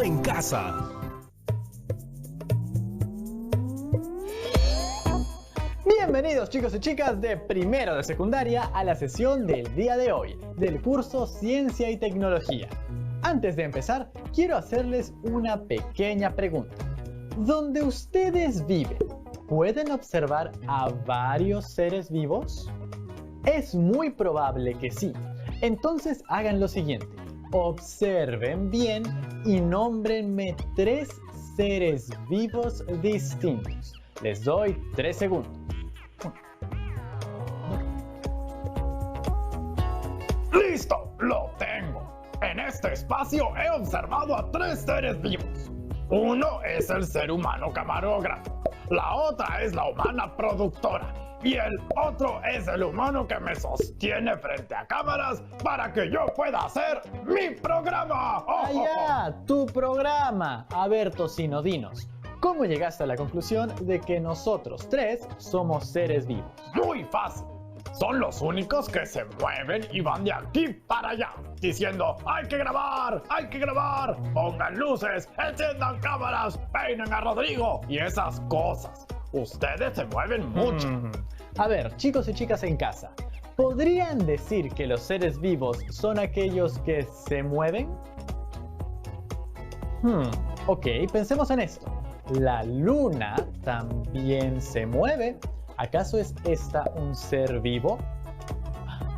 Todo en casa. Bienvenidos chicos y chicas de primero de secundaria a la sesión del día de hoy del curso Ciencia y Tecnología. Antes de empezar, quiero hacerles una pequeña pregunta. ¿Dónde ustedes viven, pueden observar a varios seres vivos? Es muy probable que sí. Entonces hagan lo siguiente. Observen bien y nómbrenme 3 seres vivos distintos. Les doy 3 segundos. ¡Listo! ¡Lo tengo! En este espacio he observado a 3 seres vivos. Uno es el ser humano camarógrafo, la otra es la humana productora y el otro es el humano que me sostiene frente a cámaras para que yo pueda hacer mi programa. ¡Oh, ¡Ya! ¡Tu programa! A ver, Tocino, dinos, ¿cómo llegaste a la conclusión de que nosotros 3 somos seres vivos? Muy fácil. Son los únicos que se mueven y van de aquí para allá, diciendo ¡hay que grabar! ¡Hay que grabar! Pongan luces, enciendan cámaras, peinen a Rodrigo y esas cosas. Ustedes se mueven mucho. A ver, chicos y chicas en casa, ¿podrían decir que los seres vivos son aquellos que se mueven? Ok, pensemos en esto. La luna también se mueve. ¿Acaso es esta un ser vivo?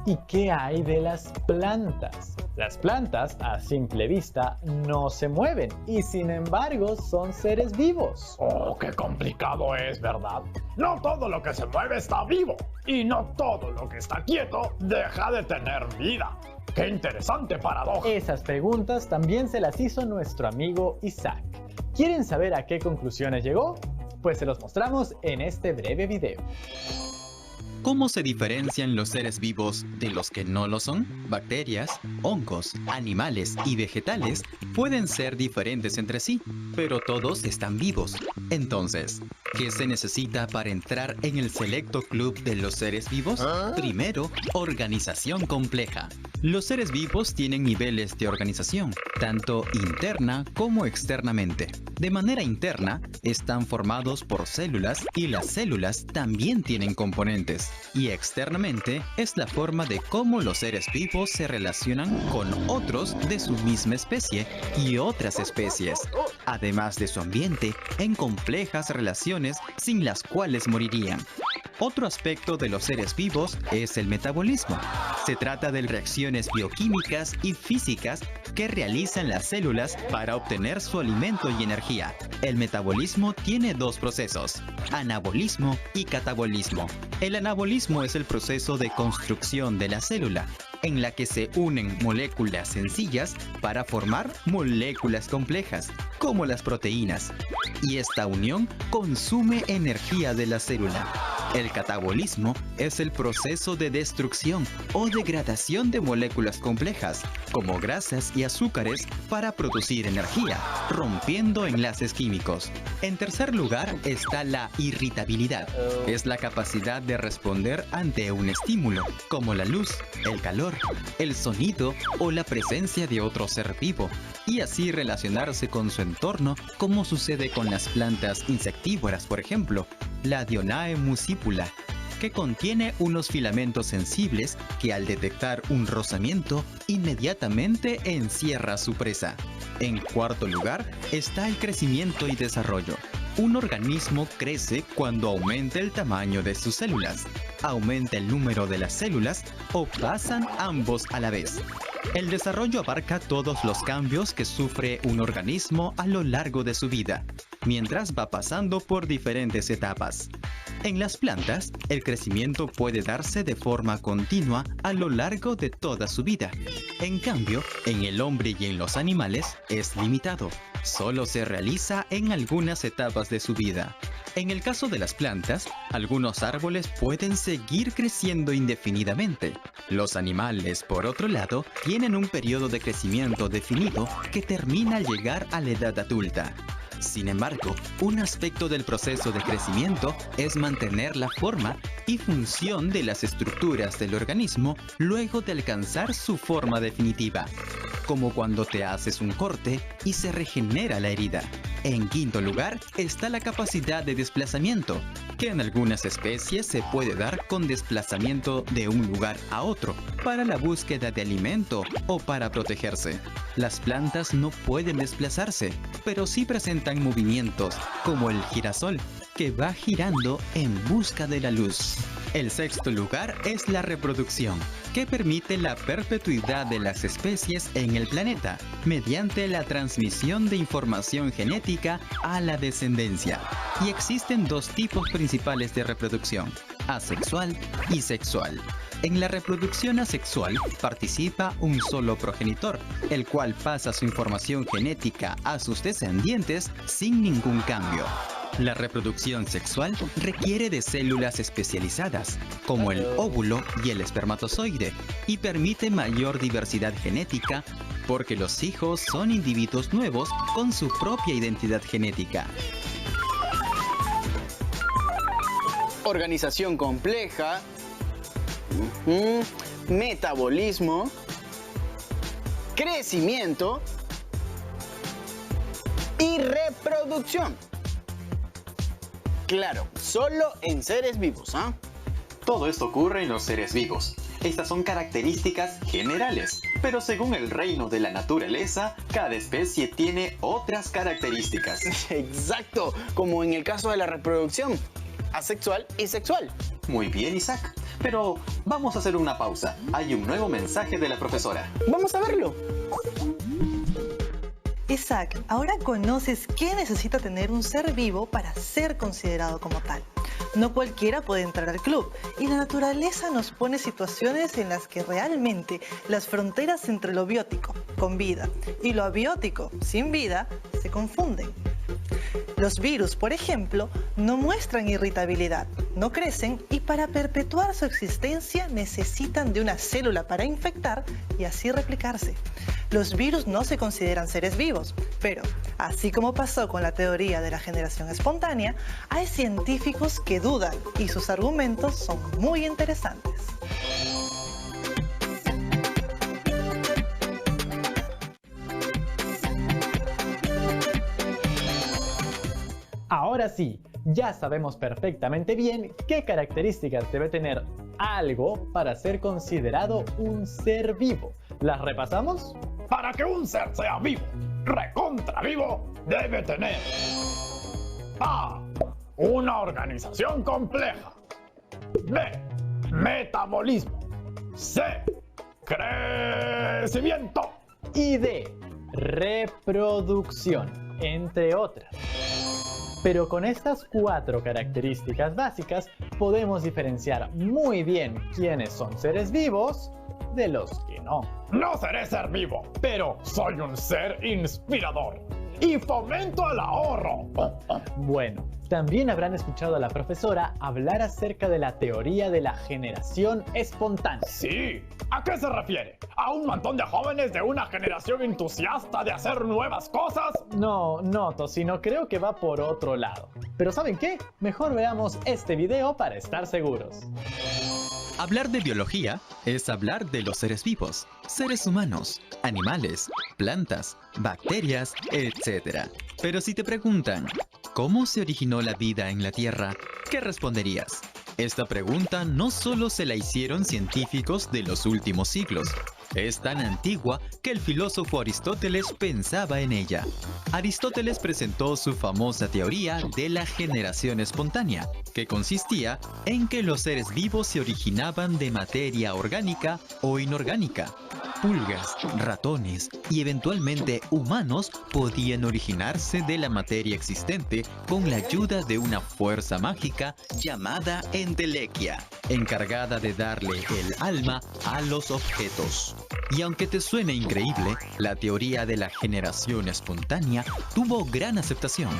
¿Y qué hay de las plantas? Las plantas, a simple vista, no se mueven y sin embargo son seres vivos. Oh, qué complicado es, ¿verdad? No todo lo que se mueve está vivo y no todo lo que está quieto deja de tener vida. ¡Qué interesante paradoja! Esas preguntas también se las hizo nuestro amigo Isaac. ¿Quieren saber a qué conclusiones llegó? Pues se los mostramos en este breve video. ¿Cómo se diferencian los seres vivos de los que no lo son? Bacterias, hongos, animales y vegetales pueden ser diferentes entre sí, pero todos están vivos. Entonces, ¿qué se necesita para entrar en el selecto club de los seres vivos? Primero, organización compleja. Los seres vivos tienen niveles de organización, tanto interna como externamente. De manera interna, están formados por células y las células también tienen componentes. Y externamente, es la forma de cómo los seres vivos se relacionan con otros de su misma especie y otras especies, además de su ambiente en complejas relaciones sin las cuales morirían. Otro aspecto de los seres vivos es el metabolismo. Se trata de reacciones bioquímicas y físicas que realizan las células para obtener su alimento y energía. El metabolismo tiene 2 procesos, anabolismo y catabolismo. El anabolismo es el proceso de construcción de la célula, en la que se unen moléculas sencillas para formar moléculas complejas, como las proteínas. Y esta unión consume energía de la célula. El catabolismo es el proceso de destrucción o degradación de moléculas complejas, como grasas y azúcares, para producir energía, rompiendo enlaces químicos. En tercer lugar está la irritabilidad. Es la capacidad de responder ante un estímulo, como la luz, el calor, el sonido o la presencia de otro ser vivo, y así relacionarse con su entorno, como sucede con las plantas insectívoras, por ejemplo, la Dionaea muscipula, que contiene unos filamentos sensibles que al detectar un rozamiento inmediatamente encierra a su presa. En cuarto lugar está el crecimiento y desarrollo. Un organismo crece cuando aumenta el tamaño de sus células, aumenta el número de las células o pasan ambos a la vez. El desarrollo abarca todos los cambios que sufre un organismo a lo largo de su vida, mientras va pasando por diferentes etapas. En las plantas, el crecimiento puede darse de forma continua a lo largo de toda su vida. En cambio, en el hombre y en los animales es limitado. Solo se realiza en algunas etapas de su vida. En el caso de las plantas, algunos árboles pueden seguir creciendo indefinidamente. Los animales, por otro lado, tienen un periodo de crecimiento definido que termina al llegar a la edad adulta. Sin embargo, un aspecto del proceso de crecimiento es mantener la forma y función de las estructuras del organismo luego de alcanzar su forma definitiva. como cuando te haces un corte y se regenera la herida. En quinto lugar está la capacidad de desplazamiento, que en algunas especies se puede dar con desplazamiento de un lugar a otro, para la búsqueda de alimento o para protegerse. Las plantas no pueden desplazarse, pero sí presentan movimientos, como el girasol, que va girando en busca de la luz. El sexto lugar es la reproducción, que permite la perpetuidad de las especies en el planeta, mediante la transmisión de información genética a la descendencia. Y existen dos tipos principales de reproducción, asexual y sexual. En la reproducción asexual participa un solo progenitor, el cual pasa su información genética a sus descendientes sin ningún cambio. La reproducción sexual requiere de células especializadas, como el óvulo y el espermatozoide, y permite mayor diversidad genética porque los hijos son individuos nuevos con su propia identidad genética. Organización compleja, metabolismo, crecimiento y reproducción. Claro, solo en seres vivos, ¿ah? Todo esto ocurre en los seres vivos. Estas son características generales, pero según el reino de la naturaleza, cada especie tiene otras características. Exacto, como en el caso de la reproducción, asexual y sexual. Muy bien, Isaac, pero vamos a hacer una pausa. Hay un nuevo mensaje de la profesora. Vamos a verlo. Isaac, ahora conoces qué necesita tener un ser vivo para ser considerado como tal. No cualquiera puede entrar al club y la naturaleza nos pone situaciones en las que realmente las fronteras entre lo biótico, con vida, y lo abiótico, sin vida, se confunden. Los virus, por ejemplo, no muestran irritabilidad, no crecen y para perpetuar su existencia necesitan de una célula para infectar y así replicarse. Los virus no se consideran seres vivos, pero así como pasó con la teoría de la generación espontánea, hay científicos que dudan y sus argumentos son muy interesantes. Ahora sí, ya sabemos perfectamente bien qué características debe tener algo para ser considerado un ser vivo. ¿Las repasamos? Para que un ser sea vivo, recontra vivo, debe tener A. Una organización compleja. B. Metabolismo. C. Crecimiento. Y D. Reproducción, entre otras. Pero con estas 4 características básicas podemos diferenciar muy bien quiénes son seres vivos de los que no. No seré ser vivo, pero soy un ser inspirador y fomento el ahorro. Bueno, también habrán escuchado a la profesora hablar acerca de la teoría de la generación espontánea. Sí, ¿a qué se refiere? ¿A un montón de jóvenes de una generación entusiasta de hacer nuevas cosas? No, Tocino, creo que va por otro lado. Pero ¿saben qué? Mejor veamos este video para estar seguros. Hablar de biología es hablar de los seres vivos, seres humanos, animales, plantas, bacterias, etc. Pero si te preguntan, ¿cómo se originó la vida en la Tierra? ¿Qué responderías? Esta pregunta no solo se la hicieron científicos de los últimos siglos. Es tan antigua que el filósofo Aristóteles pensaba en ella. Aristóteles presentó su famosa teoría de la generación espontánea, que consistía en que los seres vivos se originaban de materia orgánica o inorgánica. Pulgas, ratones y eventualmente humanos podían originarse de la materia existente con la ayuda de una fuerza mágica llamada entelequia, encargada de darle el alma a los objetos. Y aunque te suene increíble, la teoría de la generación espontánea tuvo gran aceptación.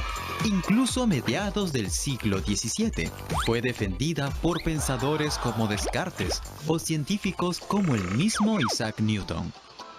Incluso a mediados del siglo XVII fue defendida por pensadores como Descartes o científicos como el mismo Isaac Newton.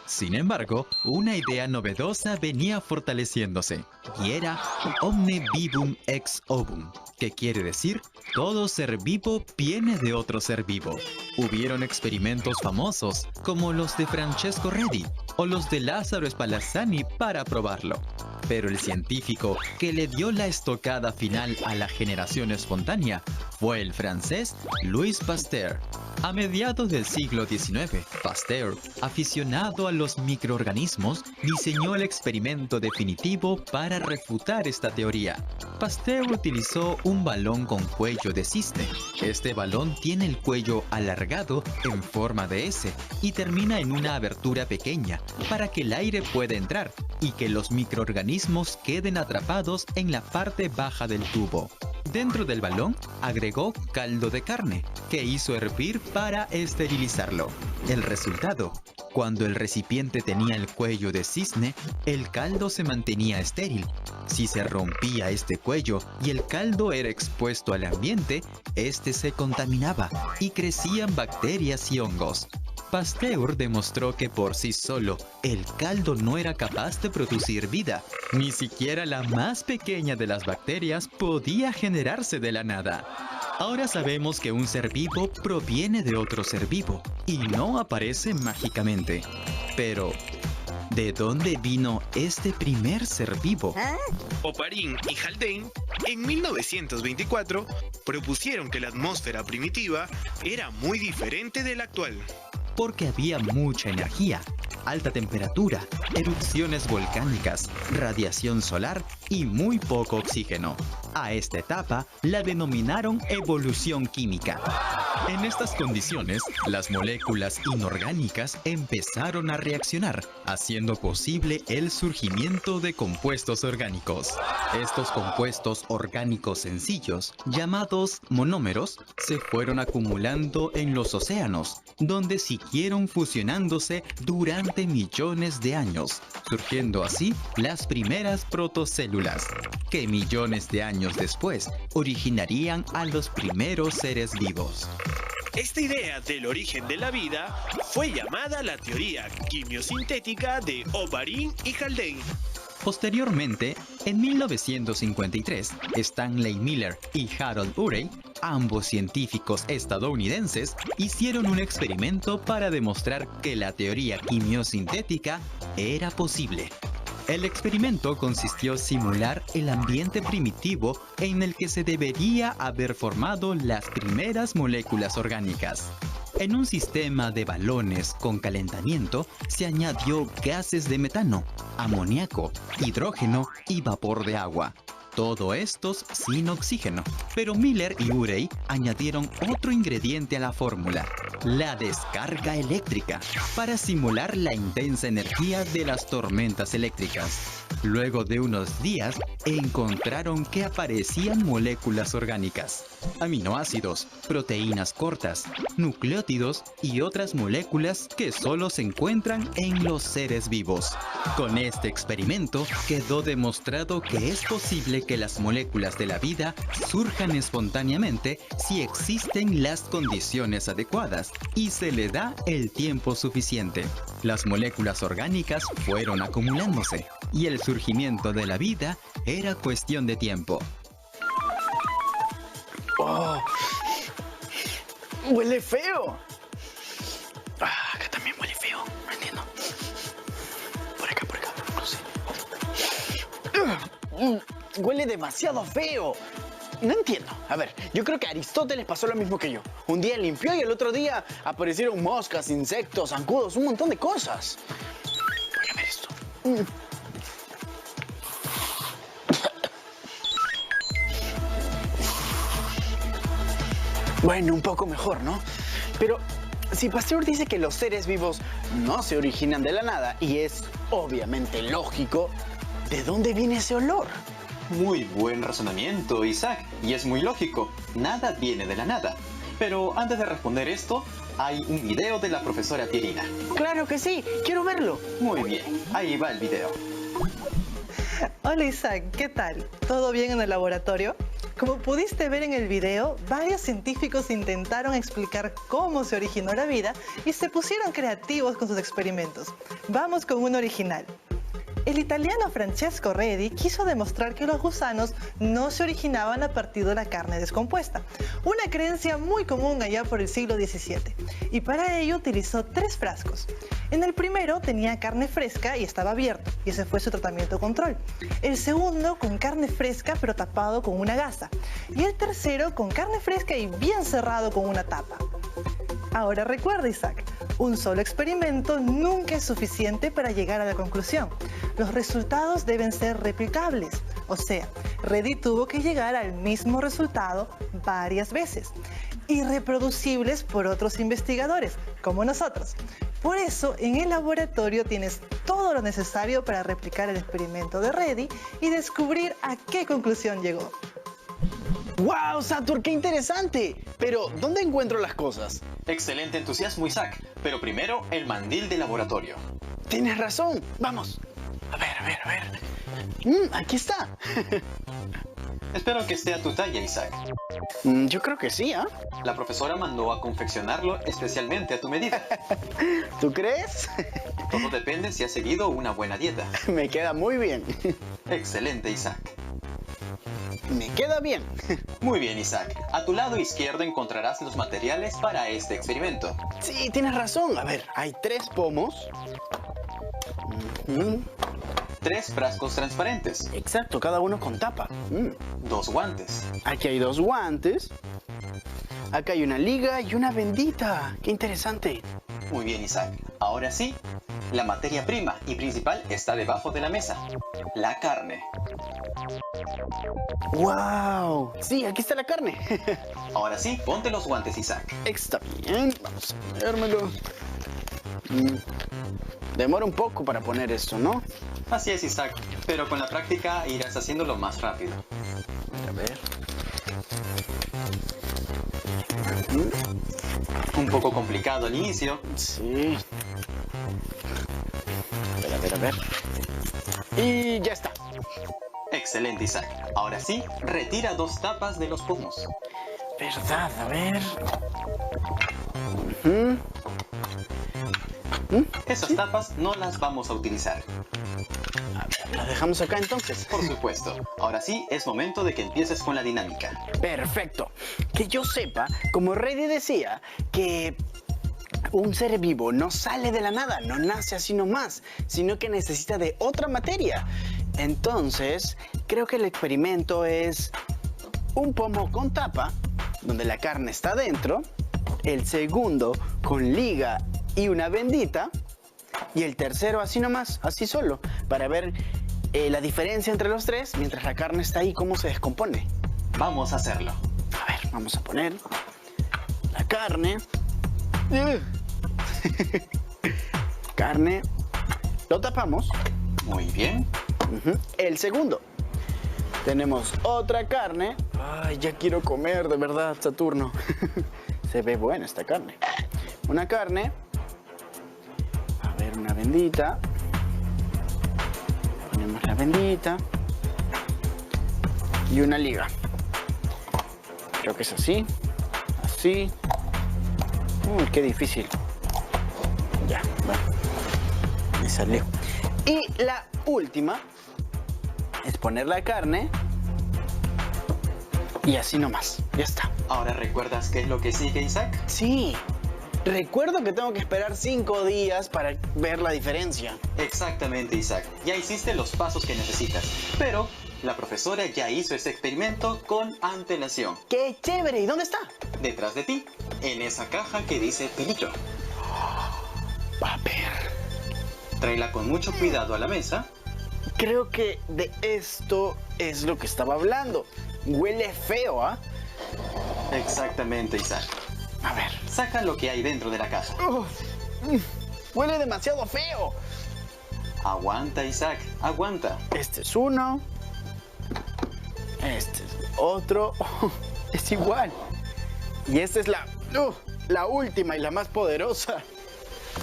Sin embargo, una idea novedosa venía fortaleciéndose, y era Omne Vivum Ex Ovum, que quiere decir, todo ser vivo viene de otro ser vivo. Hubieron experimentos famosos, como los de Francesco Redi, o los de Lázaro Spallanzani para probarlo. Pero el científico que le dio la estocada final a la generación espontánea fue el francés Louis Pasteur. A mediados del siglo XIX, Pasteur, aficionado a los microorganismos, diseñó el experimento definitivo para refutar esta teoría. Pasteur utilizó un balón con cuello de cisne. Este balón tiene el cuello alargado en forma de S y termina en una abertura pequeña para que el aire pueda entrar y que los microorganismos queden atrapados en la parte baja del tubo. Dentro del balón agregó caldo de carne, que hizo hervir para esterilizarlo. El resultado: cuando el recipiente tenía el cuello de cisne, el caldo se mantenía estéril. Si se rompía este cuello y el caldo era expuesto al ambiente, este se contaminaba y crecían bacterias y hongos. Pasteur demostró que por sí solo el caldo no era capaz de producir vida. Ni siquiera la más pequeña de las bacterias podía generarse de la nada. Ahora sabemos que un ser vivo proviene de otro ser vivo y no aparece mágicamente. Pero, ¿de dónde vino este primer ser vivo? Oparin y Haldane, en 1924, propusieron que la atmósfera primitiva era muy diferente de la actual. Porque había mucha energía, alta temperatura, erupciones volcánicas, radiación solar y muy poco oxígeno. A esta etapa la denominaron evolución química. En estas condiciones, las moléculas inorgánicas empezaron a reaccionar, haciendo posible el surgimiento de compuestos orgánicos. Estos compuestos orgánicos sencillos, llamados monómeros, se fueron acumulando en los océanos, donde siguieron fusionándose durante millones de años, surgiendo así las primeras protocélulas, que millones de años después originarían a los primeros seres vivos. Esta idea del origen de la vida fue llamada la teoría quimiosintética de Oparin y Haldane. Posteriormente, en 1953, Stanley Miller y Harold Urey, ambos científicos estadounidenses, hicieron un experimento para demostrar que la teoría quimiosintética era posible. El experimento consistió en simular el ambiente primitivo en el que se debería haber formado las primeras moléculas orgánicas. En un sistema de balones con calentamiento se añadió gases de metano, amoníaco, hidrógeno y vapor de agua. Todo estos sin oxígeno. Pero Miller y Urey añadieron otro ingrediente a la fórmula: la descarga eléctrica, para simular la intensa energía de las tormentas eléctricas. Luego de unos días, encontraron que aparecían moléculas orgánicas, aminoácidos, proteínas cortas, nucleótidos y otras moléculas que solo se encuentran en los seres vivos. Con este experimento quedó demostrado que es posible que las moléculas de la vida surjan espontáneamente si existen las condiciones adecuadas y se le da el tiempo suficiente. Las moléculas orgánicas fueron acumulándose y el surgimiento de la vida era cuestión de tiempo. ¡Oh! ¡Huele feo! Acá también huele feo, no entiendo. Por acá, no sé. Huele demasiado feo. No entiendo. A ver, yo creo que a Aristóteles pasó lo mismo que yo. Un día limpió y el otro día aparecieron moscas, insectos, zancudos, un montón de cosas. Voy a ver esto. Bueno, un poco mejor, ¿no? Pero si Pasteur dice que los seres vivos no se originan de la nada, y es obviamente lógico, ¿de dónde viene ese olor? Muy buen razonamiento, Isaac, y es muy lógico. Nada viene de la nada. Pero antes de responder esto, hay un video de la profesora Pierina. ¡Claro que sí! ¡Quiero verlo! Muy bien, ahí va el video. Hola Isaac, ¿qué tal? ¿Todo bien en el laboratorio? Como pudiste ver en el video, varios científicos intentaron explicar cómo se originó la vida y se pusieron creativos con sus experimentos. Vamos con uno original. El italiano Francesco Redi quiso demostrar que los gusanos no se originaban a partir de la carne descompuesta, una creencia muy común allá por el siglo XVII, y para ello utilizó 3 frascos. En el primero tenía carne fresca y estaba abierto, y ese fue su tratamiento control. El segundo con carne fresca pero tapado con una gasa, y el tercero con carne fresca y bien cerrado con una tapa. Ahora recuerda, Isaac, un solo experimento nunca es suficiente para llegar a la conclusión. Los resultados deben ser replicables, o sea, Redi tuvo que llegar al mismo resultado varias veces, y reproducibles por otros investigadores, como nosotros. Por eso, en el laboratorio tienes todo lo necesario para replicar el experimento de Redi y descubrir a qué conclusión llegó. ¡Wow, Satur, qué interesante! Pero, ¿dónde encuentro las cosas? Excelente entusiasmo, Isaac. Pero primero, el mandil de laboratorio. Tienes razón. Vamos. A ver. Aquí está. Espero que esté a tu talla, Isaac. Yo creo que sí, ¿ah? La profesora mandó a confeccionarlo especialmente a tu medida. ¿Tú crees? Todo depende si has seguido una buena dieta. Me queda muy bien. Excelente, Isaac. Me queda bien. Muy bien, Isaac. A tu lado izquierdo encontrarás los materiales para este experimento. Sí, tienes razón. A ver, hay 3 pomos. 3 frascos transparentes. Exacto, cada uno con tapa. 2 guantes. Aquí hay 2 guantes. Acá hay una liga y una bendita. ¡Qué interesante! Muy bien, Isaac. Ahora sí, la materia prima y principal está debajo de la mesa. La carne. ¡Wow! Sí, aquí está la carne. Ahora sí, ponte los guantes, Isaac. Está bien. Vamos a ponérmelo. Demora un poco para poner esto, ¿no? Así es, Isaac. Pero con la práctica irás haciéndolo más rápido. A ver. Un poco complicado al inicio. Sí. A ver. Y ya está. Excelente, Isaac. Ahora sí, retira 2 tapas de los pomos. ¿Verdad? A ver. Esas tapas no las vamos a utilizar. A ver, las dejamos acá entonces. Por supuesto. Ahora sí, es momento de que empieces con la dinámica. Perfecto. Que yo sepa, como Redi decía, que un ser vivo no sale de la nada, no nace así nomás, sino que necesita de otra materia. Entonces, creo que el experimento es un pomo con tapa, donde la carne está dentro, el segundo con liga y una bendita, y el tercero así nomás, así solo, para ver la diferencia entre los 3 mientras la carne está ahí, cómo se descompone. Vamos a hacerlo. A ver, vamos a poner la carne. Carne. Lo tapamos. Muy bien. El segundo. Tenemos otra carne. Ay, ya quiero comer, de verdad, Saturno. Se ve buena esta carne. Una carne. A ver, una bendita. Ponemos la bendita. Y una liga. Creo que es así. Así. Uy, qué difícil. Ya, bueno. Me salió. Y la última es poner la carne. Y así nomás. Ya está. ¿Ahora recuerdas qué es lo que sigue, Isaac? Sí. Recuerdo que tengo que esperar 5 días para ver la diferencia. Exactamente, Isaac. Ya hiciste los pasos que necesitas. Pero la profesora ya hizo ese experimento con antelación. ¡Qué chévere! ¿Y dónde está? Detrás de ti, en esa caja que dice peligro. A ver. Tráela con mucho cuidado a la mesa. Creo que de esto es lo que estaba hablando. Huele feo, ¿ah? Exactamente, Isaac. A ver. Saca lo que hay dentro de la caja. Huele demasiado feo. Aguanta, Isaac, aguanta. Este es uno. Este es otro. Es igual. Y esta es la última y la más poderosa.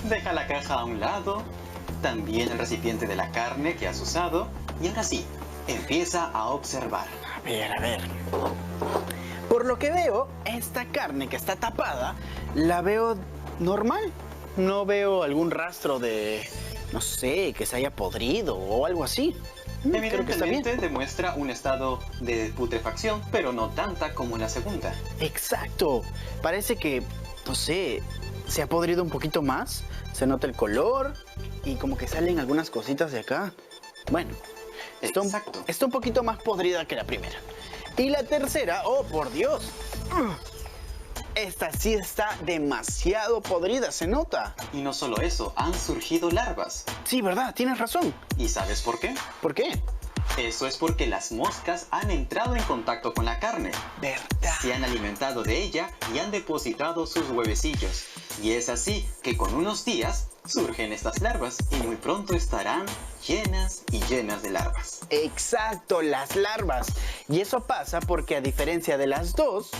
Deja la caja a un lado. También el recipiente de la carne que has usado. Y ahora sí, empieza a observar. A A ver. Por lo que veo, esta carne que está tapada, la veo normal. No veo algún rastro de, no sé, que se haya podrido o algo así. Creo que está bien. Evidentemente demuestra un estado de putrefacción, pero no tanta como la segunda. Exacto. Parece que, no sé, se ha podrido un poquito más. Se nota el color y como que salen algunas cositas de acá. Bueno, Exacto. está un poquito más podrida que la primera. Y la tercera, oh por Dios. Esta sí está demasiado podrida, se nota. Y no solo eso, han surgido larvas. Sí, verdad, tienes razón. ¿Y sabes por qué? ¿Por qué? Eso es porque las moscas han entrado en contacto con la carne. ¿Verdad? Se han alimentado de ella y han depositado sus huevecillos. Y es así que con unos días surgen estas larvas y muy pronto estarán llenas y llenas de larvas. Exacto, las larvas. Y eso pasa porque a diferencia de las dos,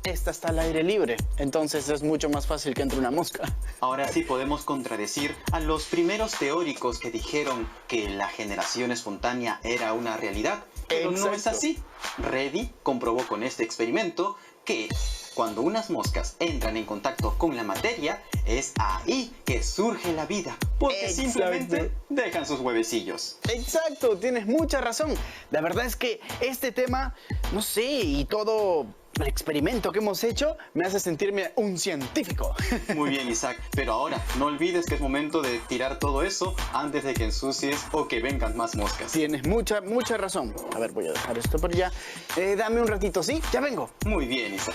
esta está al aire libre. Entonces es mucho más fácil que entre una mosca. Ahora sí podemos contradecir a los primeros teóricos que dijeron que la generación espontánea era una realidad. Pero no es así. Reddy comprobó con este experimento que cuando unas moscas entran en contacto con la materia, es ahí que surge la vida, porque simplemente dejan sus huevecillos. Exacto, tienes mucha razón. La verdad es que este tema, no sé, y todo el experimento que hemos hecho me hace sentirme un científico. Muy bien, Isaac, pero ahora no olvides que es momento de tirar todo eso antes de que ensucies o que vengan más moscas. Tienes mucha razón. A ver, voy a dejar esto por allá. Dame un ratito, ¿sí? Ya vengo. Muy bien, Isaac.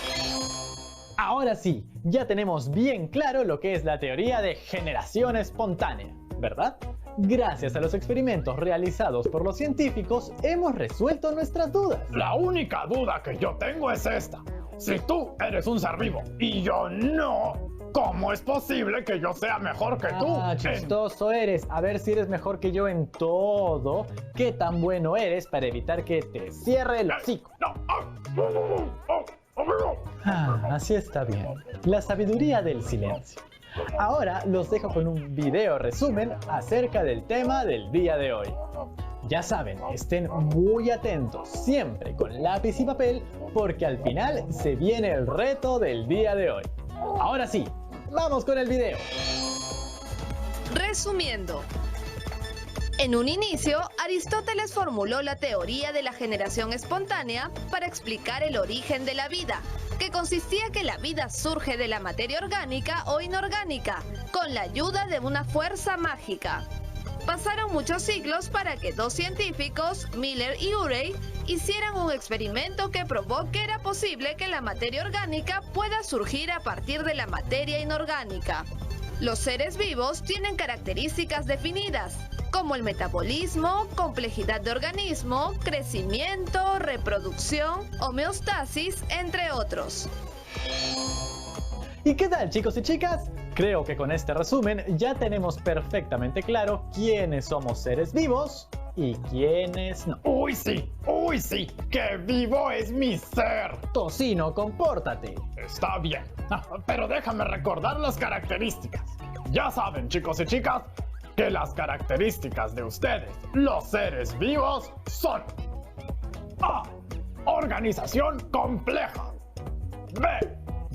Ahora sí, ya tenemos bien claro lo que es la teoría de generación espontánea, ¿verdad? Gracias a los experimentos realizados por los científicos, hemos resuelto nuestras dudas. La única duda que yo tengo es esta. Si tú eres un ser vivo y yo no, ¿cómo es posible que yo sea mejor que tú? Chistoso eres. A ver si eres mejor que yo en todo. ¿Qué tan bueno eres para evitar que te cierre el hocico? Así está bien. La sabiduría del silencio. Ahora los dejo con un video resumen acerca del tema del día de hoy. Ya saben, estén muy atentos siempre con lápiz y papel porque al final se viene el reto del día de hoy. Ahora sí, vamos con el video. Resumiendo. En un inicio, Aristóteles formuló la teoría de la generación espontánea para explicar el origen de la vida, que consistía que la vida surge de la materia orgánica o inorgánica, con la ayuda de una fuerza mágica. Pasaron muchos siglos para que dos científicos, Miller y Urey, hicieran un experimento que probó que era posible que la materia orgánica pueda surgir a partir de la materia inorgánica. Los seres vivos tienen características definidas, como el metabolismo, complejidad de organismo, crecimiento, reproducción, homeostasis, entre otros. ¿Y qué tal, chicos y chicas? Creo que con este resumen ya tenemos perfectamente claro quiénes somos seres vivos y quiénes no. ¡Uy sí! ¡Que vivo es mi ser! Tocino, compórtate. Está bien, pero déjame recordar las características. Ya saben, chicos y chicas, que las características de ustedes, los seres vivos, son A. Organización compleja. B.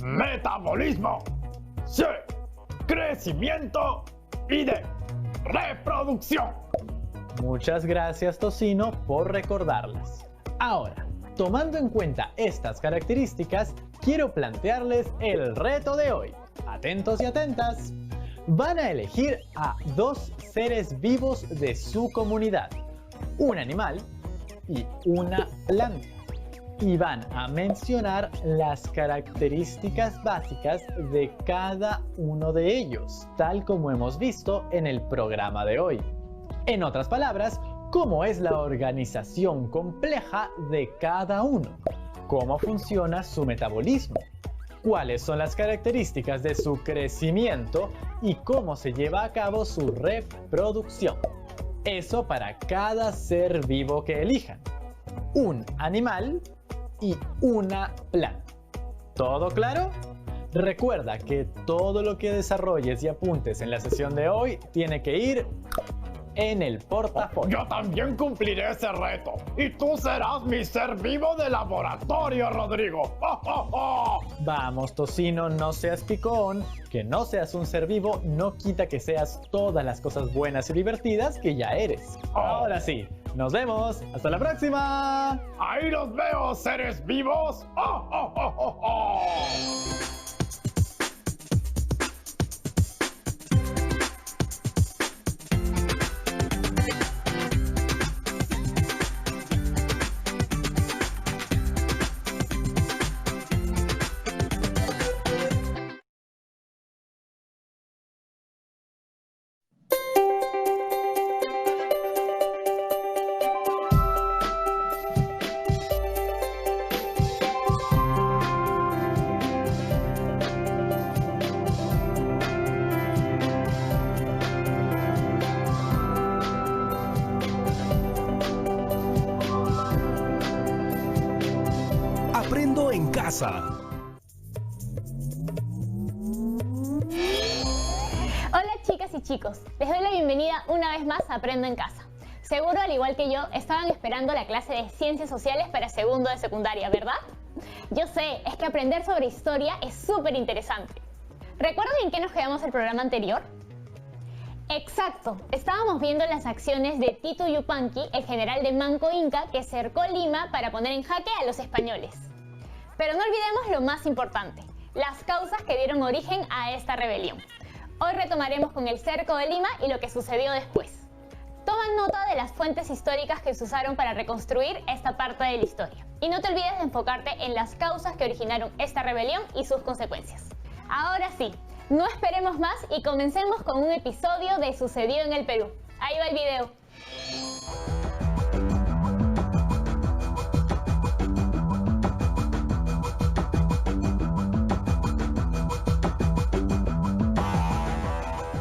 Metabolismo. C. Crecimiento. Y D. Reproducción. Muchas gracias, Tocino, por recordarlas. Ahora, tomando en cuenta estas características, quiero plantearles el reto de hoy. Atentos y atentas. Van a elegir a dos seres vivos de su comunidad, un animal y una planta. Y van a mencionar las características básicas de cada uno de ellos, tal como hemos visto en el programa de hoy. En otras palabras, cómo es la organización compleja de cada uno, cómo funciona su metabolismo, cuáles son las características de su crecimiento y cómo se lleva a cabo su reproducción. Eso para cada ser vivo que elijan. Un animal y una planta. ¿Todo claro? Recuerda que todo lo que desarrolles y apuntes en la sesión de hoy tiene que ir en el portafolio. Yo también cumpliré ese reto. Y tú serás mi ser vivo de laboratorio, Rodrigo. ¡Oh, oh, oh! Vamos, tocino, no seas picón. Que no seas un ser vivo no quita que seas todas las cosas buenas y divertidas que ya eres. Ahora sí, nos vemos. ¡Hasta la próxima! ¡Ahí los veo, seres vivos! ¡Oh, oh, oh, oh, oh! Aprendo en casa. Hola chicas y chicos, les doy la bienvenida una vez más a Aprendo en Casa. Seguro, al igual que yo, estaban esperando la clase de Ciencias Sociales para segundo de secundaria, ¿verdad? Yo sé, es que aprender sobre historia es súper interesante. ¿Recuerdan en qué nos quedamos el programa anterior? Exacto, estábamos viendo las acciones de Titu Yupanqui, el general de Manco Inca que cercó Lima para poner en jaque a los españoles. Pero no olvidemos lo más importante, las causas que dieron origen a esta rebelión. Hoy retomaremos con el cerco de Lima y lo que sucedió después. Toma nota de las fuentes históricas que se usaron para reconstruir esta parte de la historia. Y no te olvides de enfocarte en las causas que originaron esta rebelión y sus consecuencias. Ahora sí, no esperemos más y comencemos con un episodio de Sucedió en el Perú. Ahí va el video.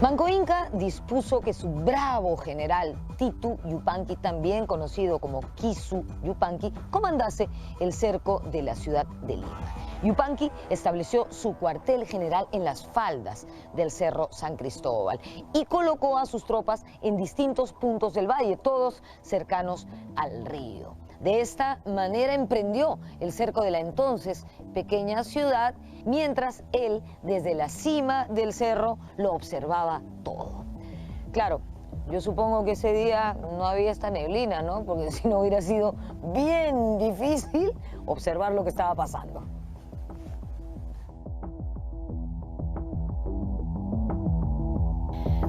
Manco Inca dispuso que su bravo general Titu Yupanqui, también conocido como Kisu Yupanqui, comandase el cerco de la ciudad de Lima. Yupanqui estableció su cuartel general en las faldas del Cerro San Cristóbal y colocó a sus tropas en distintos puntos del valle, todos cercanos al río. De esta manera emprendió el cerco de la entonces pequeña ciudad, mientras él desde la cima del cerro lo observaba todo. Claro, yo supongo que ese día no había esta neblina, ¿no? Porque si no hubiera sido bien difícil observar lo que estaba pasando.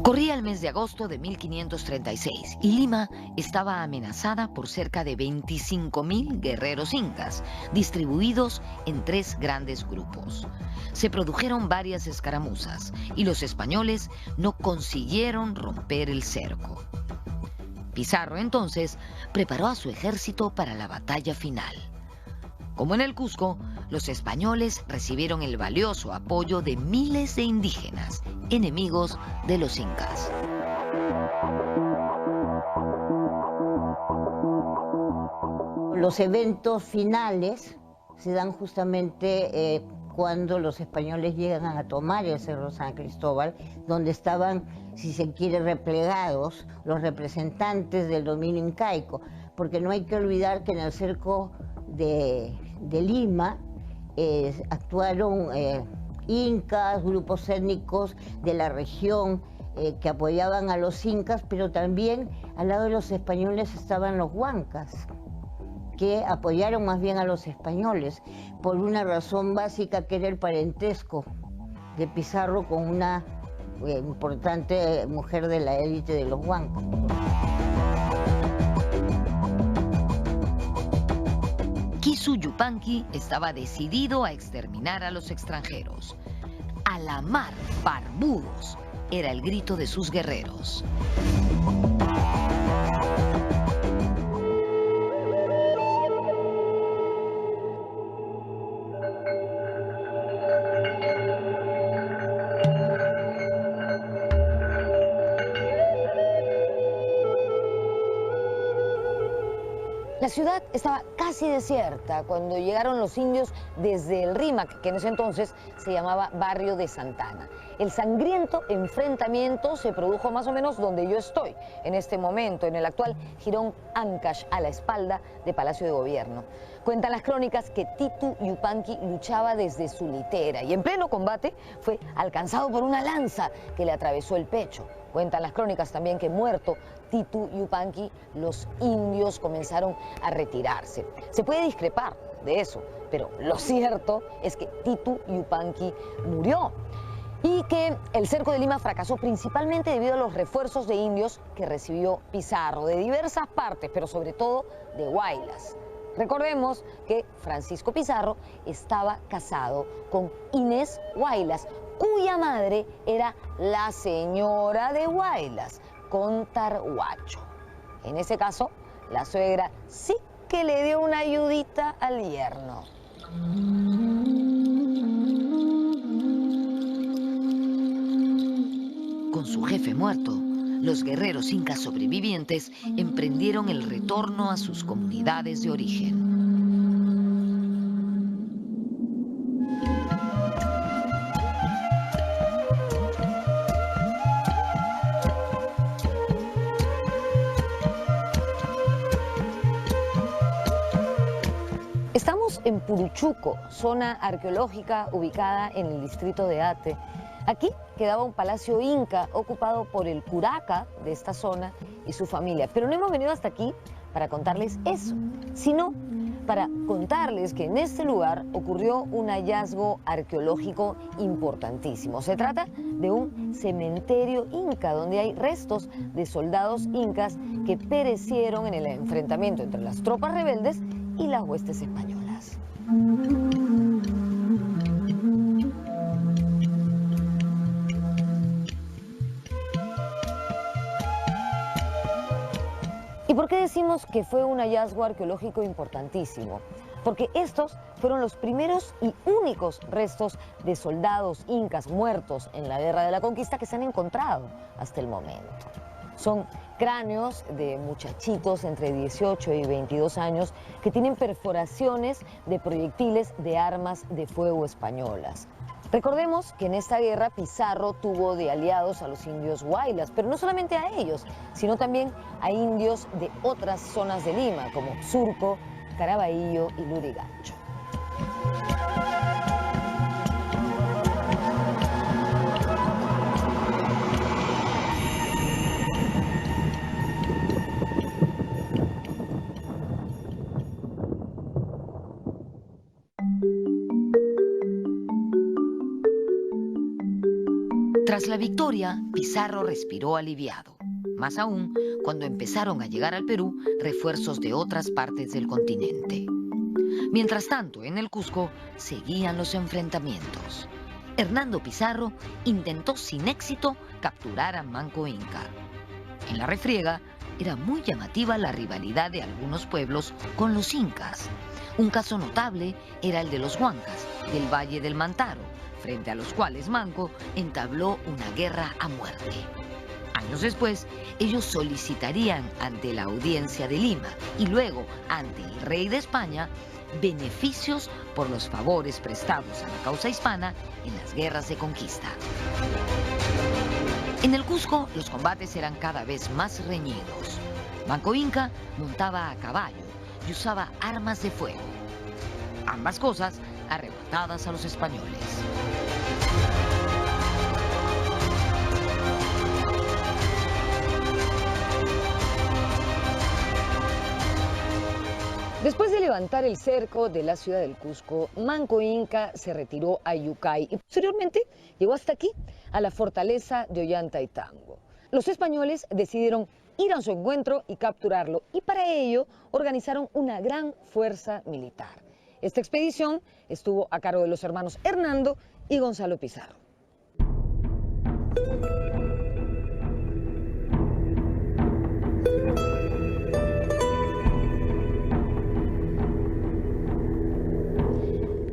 Corría el mes de agosto de 1536 y Lima estaba amenazada por cerca de 25.000 guerreros incas, distribuidos en 3 grandes grupos. Se produjeron varias escaramuzas y los españoles no consiguieron romper el cerco. Pizarro entonces preparó a su ejército para la batalla final. Como en el Cusco, los españoles recibieron el valioso apoyo de miles de indígenas, enemigos de los incas. Los eventos finales se dan justamente cuando los españoles llegan a tomar el Cerro San Cristóbal, donde estaban, si se quiere, replegados los representantes del dominio incaico, porque no hay que olvidar que en el cerco de Lima actuaron incas, grupos étnicos de la región que apoyaban a los incas, pero también al lado de los españoles estaban los huancas, que apoyaron más bien a los españoles por una razón básica, que era el parentesco de Pizarro con una importante mujer de la élite de los huancas. Kisu Yupanqui estaba decidido a exterminar a los extranjeros. "A la mar, barbudos", era el grito de sus guerreros. La ciudad estaba casi desierta cuando llegaron los indios desde el Rímac, que en ese entonces se llamaba Barrio de Santana. El sangriento enfrentamiento se produjo más o menos donde yo estoy en este momento, en el actual Jirón Ancash, a la espalda de Palacio de Gobierno. Cuentan las crónicas que Titu Yupanqui luchaba desde su litera y en pleno combate fue alcanzado por una lanza que le atravesó el pecho. Cuentan las crónicas también que muerto Titu Yupanqui, los indios comenzaron a retirarse. Se puede discrepar de eso, pero lo cierto es que Titu Yupanqui murió y que el cerco de Lima fracasó principalmente debido a los refuerzos de indios que recibió Pizarro de diversas partes, pero sobre todo de Huaylas. Recordemos que Francisco Pizarro estaba casado con Inés Huaylas, cuya madre era la señora de Huaylas, Contarhuacho. En ese caso, la suegra sí que le dio una ayudita al yerno. Con su jefe muerto, los guerreros incas sobrevivientes emprendieron el retorno a sus comunidades de origen. Estamos en Puruchuco, zona arqueológica ubicada en el distrito de Ate. Aquí quedaba un palacio inca ocupado por el curaca de esta zona y su familia. Pero no hemos venido hasta aquí para contarles eso, sino para contarles que en este lugar ocurrió un hallazgo arqueológico importantísimo. Se trata de un cementerio inca donde hay restos de soldados incas que perecieron en el enfrentamiento entre las tropas rebeldes y las huestes españolas. ¿Y por qué decimos que fue un hallazgo arqueológico importantísimo? Porque estos fueron los primeros y únicos restos de soldados incas muertos en la Guerra de la Conquista que se han encontrado hasta el momento. Son cráneos de muchachitos entre 18 y 22 años que tienen perforaciones de proyectiles de armas de fuego españolas. Recordemos que en esta guerra Pizarro tuvo de aliados a los indios Huaylas, pero no solamente a ellos, sino también a indios de otras zonas de Lima, como Surco, Caraballo y Lurigancho. Tras la victoria, Pizarro respiró aliviado, más aún cuando empezaron a llegar al Perú refuerzos de otras partes del continente. Mientras tanto, en el Cusco seguían los enfrentamientos. Hernando Pizarro intentó sin éxito capturar a Manco Inca. En la refriega era muy llamativa la rivalidad de algunos pueblos con los incas. Un caso notable era el de los huancas, del Valle del Mantaro, frente a los cuales Manco entabló una guerra a muerte. Años después, ellos solicitarían ante la Audiencia de Lima y luego ante el rey de España beneficios por los favores prestados a la causa hispana en las guerras de conquista. En el Cusco, los combates eran cada vez más reñidos. Manco Inca montaba a caballo y usaba armas de fuego. Ambas cosas arrebatadas a los españoles. Después de levantar el cerco de la ciudad del Cusco, Manco Inca se retiró a Yucay y posteriormente llegó hasta aquí, a la fortaleza de Ollantaytambo. Los españoles decidieron ir a su encuentro y capturarlo, y para ello organizaron una gran fuerza militar. Esta expedición estuvo a cargo de los hermanos Hernando y Gonzalo Pizarro.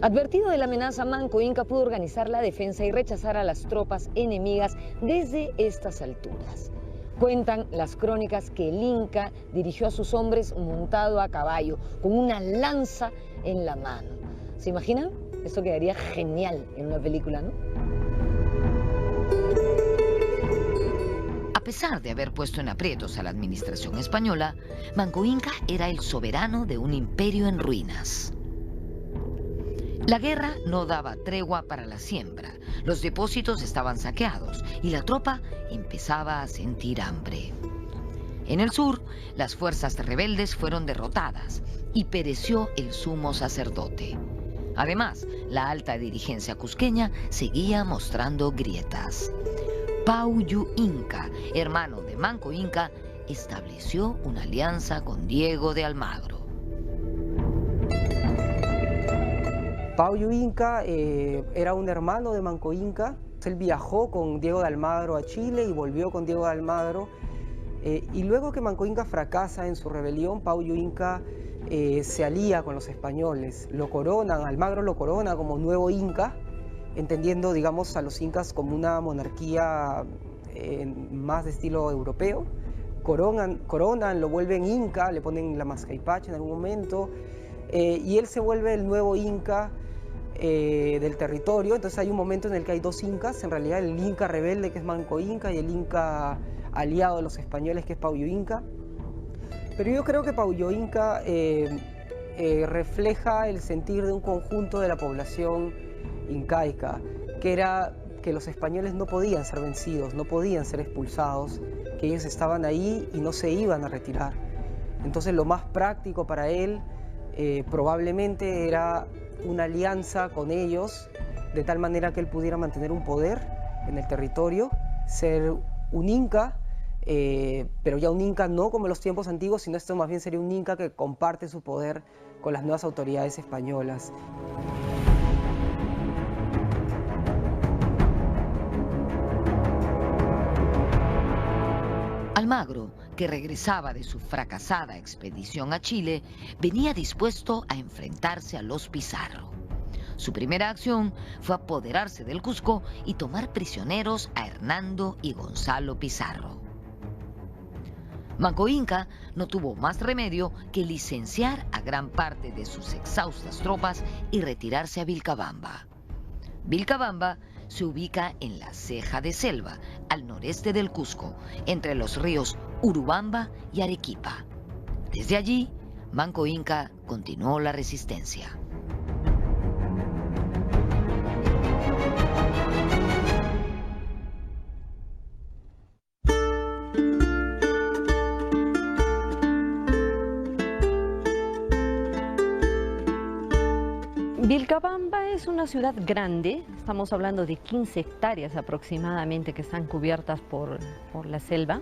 Advertido de la amenaza, Manco Inca pudo organizar la defensa y rechazar a las tropas enemigas desde estas alturas. Cuentan las crónicas que el Inca dirigió a sus hombres montado a caballo, con una lanza en la mano. ¿Se imaginan? Esto quedaría genial en una película, ¿no? A pesar de haber puesto en aprietos a la administración española, Manco Inca era el soberano de un imperio en ruinas. La guerra no daba tregua para la siembra, los depósitos estaban saqueados y la tropa empezaba a sentir hambre. En el sur, las fuerzas rebeldes fueron derrotadas y pereció el sumo sacerdote. Además, la alta dirigencia cusqueña seguía mostrando grietas. Pauyu Inca, hermano de Manco Inca, estableció una alianza con Diego de Almagro. Pauyu Inca era un hermano de Manco Inca. Él viajó con Diego de Almagro a Chile y volvió con Diego de Almagro. Y luego que Manco Inca fracasa en su rebelión, Pauyu Inca se alía con los españoles. Lo coronan, Almagro lo corona como nuevo Inca, entendiendo, digamos, a los incas como una monarquía más de estilo europeo. Coronan, lo vuelven Inca, le ponen la Mascaipacha en algún momento, y él se vuelve el nuevo Inca del territorio. Entonces hay un momento en el que hay dos Incas, en realidad el Inca rebelde, que es Manco Inca, y el Inca aliado de los españoles, que es Pauyu Inca. Pero yo creo que Pauyu Inca refleja el sentir de un conjunto de la población incaica, que era que los españoles no podían ser vencidos, no podían ser expulsados, que ellos estaban ahí y no se iban a retirar. Entonces lo más práctico para él probablemente era una alianza con ellos, de tal manera que él pudiera mantener un poder en el territorio, ser un Inca, pero ya un Inca no como en los tiempos antiguos, sino esto más bien sería un Inca que comparte su poder con las nuevas autoridades españolas. Almagro, que regresaba de su fracasada expedición a Chile, venía dispuesto a enfrentarse a los Pizarro. Su primera acción fue apoderarse del Cusco y tomar prisioneros a Hernando y Gonzalo Pizarro. Manco Inca no tuvo más remedio que licenciar a gran parte de sus exhaustas tropas y retirarse a Vilcabamba. Vilcabamba se ubica en la ceja de selva, al noreste del Cusco, entre los ríos Urubamba y Arequipa. Desde allí, Manco Inca continuó la resistencia. Vilcabamba es una ciudad grande, estamos hablando de 15 hectáreas aproximadamente que están cubiertas por la selva.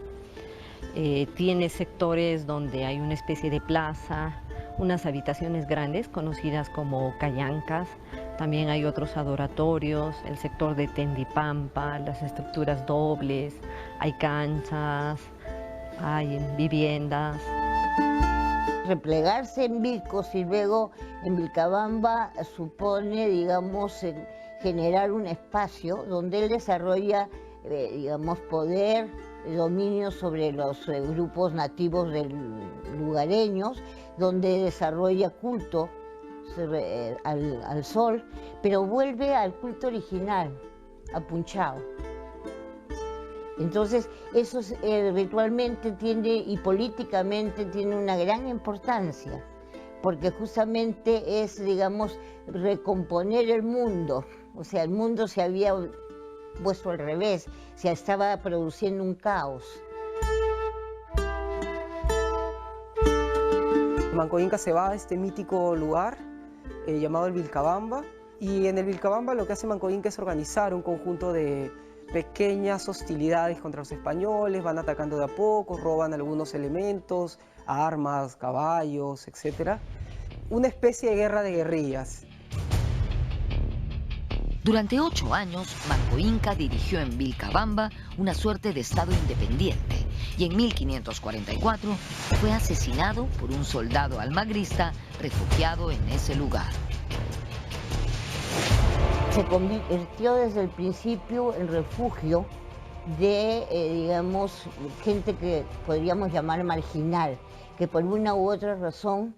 Tiene sectores donde hay una especie de plaza, unas habitaciones grandes conocidas como callancas, también hay otros adoratorios, el sector de Tendipampa, las estructuras dobles, hay canchas, hay viviendas. Replegarse en Vilcos y luego en Vilcabamba supone, digamos, generar un espacio donde él desarrolla, digamos, poder, dominio sobre los grupos nativos lugareños, donde desarrolla culto al sol, pero vuelve al culto original, a Punchao. Entonces, eso ritualmente tiene y políticamente tiene una gran importancia, porque justamente es, digamos, recomponer el mundo. O sea, el mundo se había puesto al revés, se estaba produciendo un caos. Manco Inca se va a este mítico lugar llamado el Vilcabamba, y en el Vilcabamba lo que hace Manco Inca es organizar un conjunto de pequeñas hostilidades contra los españoles, van atacando de a poco, roban algunos elementos, armas, caballos, etc. Una especie de guerra de guerrillas. Durante 8 años, Manco Inca dirigió en Vilcabamba una suerte de estado independiente y en 1544 fue asesinado por un soldado almagrista refugiado en ese lugar. Se convirtió desde el principio en refugio de, digamos, gente que podríamos llamar marginal, que por una u otra razón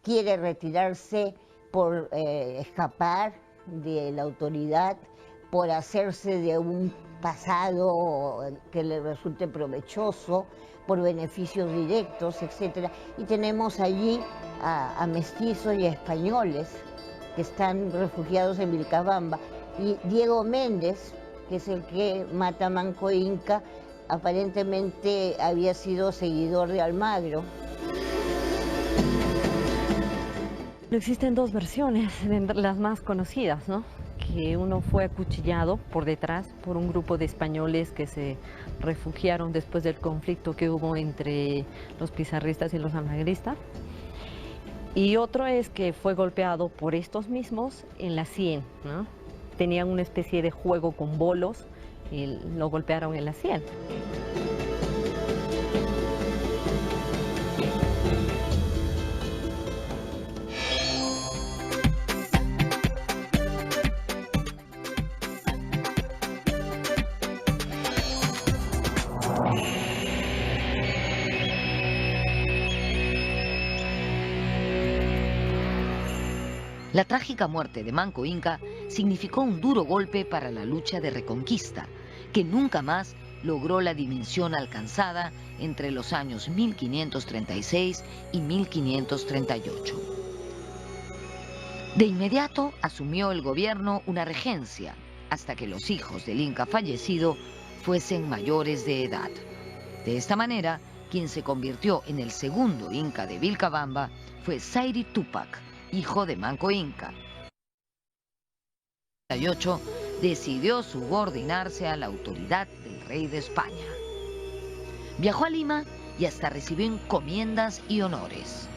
quiere retirarse por escapar de la autoridad, por hacerse de un pasado que le resulte provechoso, por beneficios directos, etc. Y tenemos allí a mestizos y a españoles que están refugiados en Vilcabamba. Y Diego Méndez, que es el que mata a Manco Inca, aparentemente había sido seguidor de Almagro. Existen dos versiones, las más conocidas, ¿no? Que uno fue acuchillado por detrás por un grupo de españoles que se refugiaron después del conflicto que hubo entre los pizarristas y los almagristas. Y otro es que fue golpeado por estos mismos en la sien, ¿no? Tenían una especie de juego con bolos y lo golpearon en la sien. La trágica muerte de Manco Inca significó un duro golpe para la lucha de reconquista, que nunca más logró la dimensión alcanzada entre los años 1536 y 1538. De inmediato asumió el gobierno una regencia, hasta que los hijos del Inca fallecido fuesen mayores de edad. De esta manera, quien se convirtió en el segundo Inca de Vilcabamba fue Sayri Túpac, hijo de Manco Inca. En 1838 decidió subordinarse a la autoridad del rey de España. Viajó a Lima y hasta recibió encomiendas y honores.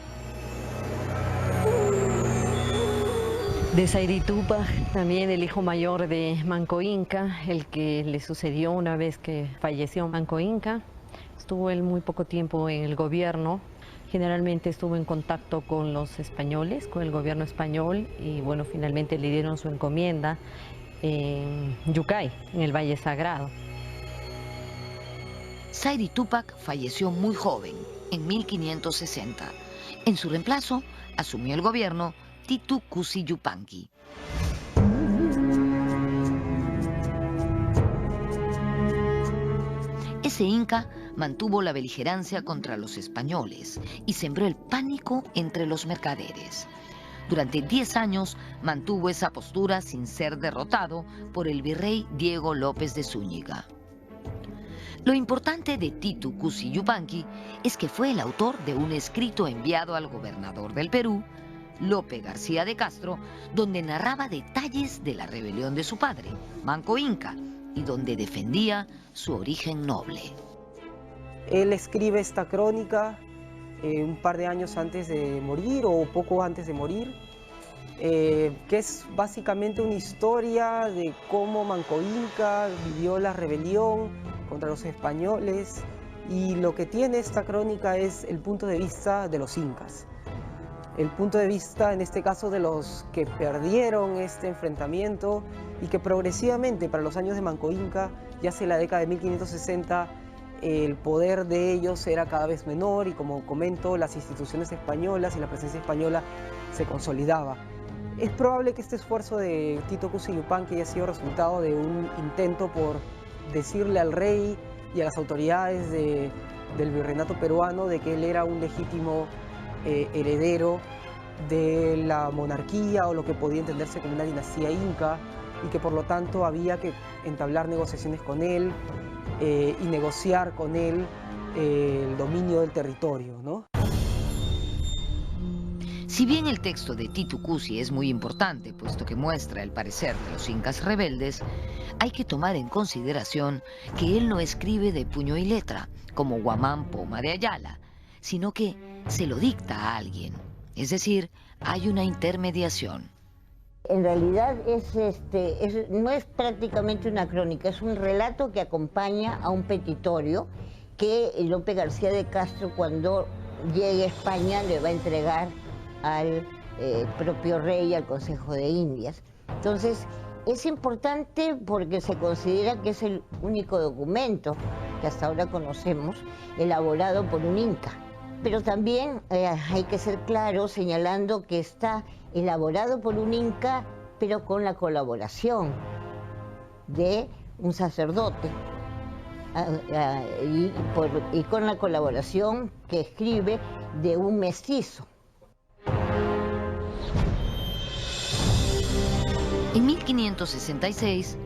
De Sayri Túpac, también el hijo mayor de Manco Inca, el que le sucedió una vez que falleció Manco Inca. Estuvo él muy poco tiempo en el gobierno. Generalmente estuvo en contacto con los españoles, con el gobierno español, y bueno, finalmente le dieron su encomienda en Yucay, en el Valle Sagrado. Sayri Túpac falleció muy joven, en 1560. En su reemplazo, asumió el gobierno Titu Cusi Yupanqui. Ese inca mantuvo la beligerancia contra los españoles y sembró el pánico entre los mercaderes. Durante 10 años mantuvo esa postura sin ser derrotado por el virrey Diego López de Zúñiga. Lo importante de Titu Cusi Yupanqui es que fue el autor de un escrito enviado al gobernador del Perú, Lope García de Castro, donde narraba detalles de la rebelión de su padre, Manco Inca, y donde defendía su origen noble. Él escribe esta crónica un par de años antes de morir o poco antes de morir, que es básicamente una historia de cómo Manco Inca vivió la rebelión contra los españoles, y lo que tiene esta crónica es el punto de vista de los incas. El punto de vista, en este caso, de los que perdieron este enfrentamiento y que progresivamente, para los años de Manco Inca, ya hacia la década de 1560, el poder de ellos era cada vez menor y, como comento, las instituciones españolas y la presencia española se consolidaba. Es probable que este esfuerzo de Titu Cusi Yupanqui haya sido resultado de un intento por decirle al rey y a las autoridades del virreinato peruano de que él era un legítimo heredero de la monarquía o lo que podía entenderse como una dinastía inca, y que por lo tanto había que entablar negociaciones con él y negociar con él el dominio del territorio, ¿no? Si bien el texto de Titu Cusi es muy importante, puesto que muestra el parecer de los incas rebeldes, hay que tomar en consideración que él no escribe de puño y letra, como Guamán Poma de Ayala, sino que se lo dicta a alguien. Es decir, hay una intermediación. En realidad no es prácticamente una crónica, es un relato que acompaña a un petitorio que Lope García de Castro, cuando llegue a España, le va a entregar al propio rey y al Consejo de Indias. Entonces, Es importante porque se considera que es el único documento que hasta ahora conocemos elaborado por un inca. Pero también hay que ser claro señalando que está elaborado por un inca, pero con la colaboración de un sacerdote y con la colaboración que escribe de un mestizo. En 1566,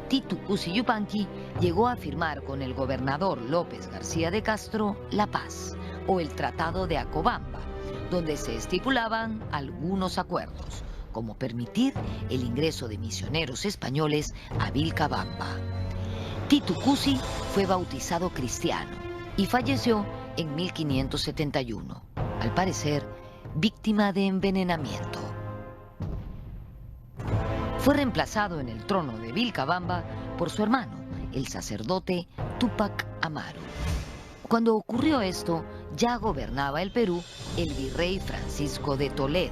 Titu Cusi Yupanqui llegó a firmar con el gobernador López García de Castro la paz, o el Tratado de Acobamba, donde se estipulaban algunos acuerdos, como permitir el ingreso de misioneros españoles a Vilcabamba. Titu Cusi fue bautizado cristiano y falleció en 1571, al parecer víctima de envenenamiento. Fue reemplazado en el trono de Vilcabamba por su hermano, el sacerdote Túpac Amaru. Cuando ocurrió esto, ya gobernaba el Perú el virrey Francisco de Toledo,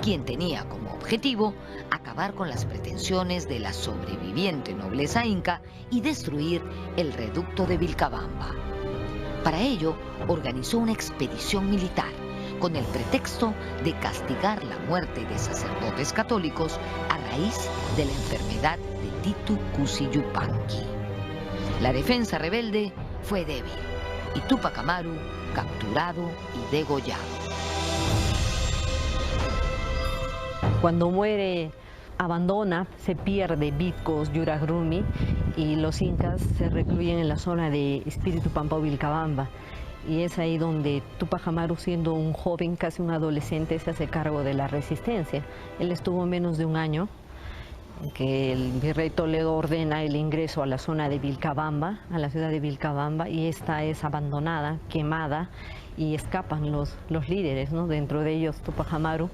quien tenía como objetivo acabar con las pretensiones de la sobreviviente nobleza inca y destruir el reducto de Vilcabamba. Para ello, organizó una expedición militar con el pretexto de castigar la muerte de sacerdotes católicos a raíz de la enfermedad de Titu Cusi Yupanqui. La defensa rebelde fue débil y Túpac Amaru capturado y degollado. Cuando muere, abandona, se pierde Vitcos, Yuragrumi, y los incas se recluyen en la zona de Espíritu Pampa Vilcabamba. Y es ahí donde Túpac Amaru, siendo un joven, casi un adolescente, se hace cargo de la resistencia. Él estuvo menos de un año, que el virrey Toledo ordena el ingreso a la zona de Vilcabamba, a la ciudad de Vilcabamba, y esta es abandonada, quemada, y escapan los líderes, ¿no? Dentro de ellos Túpac Amaru.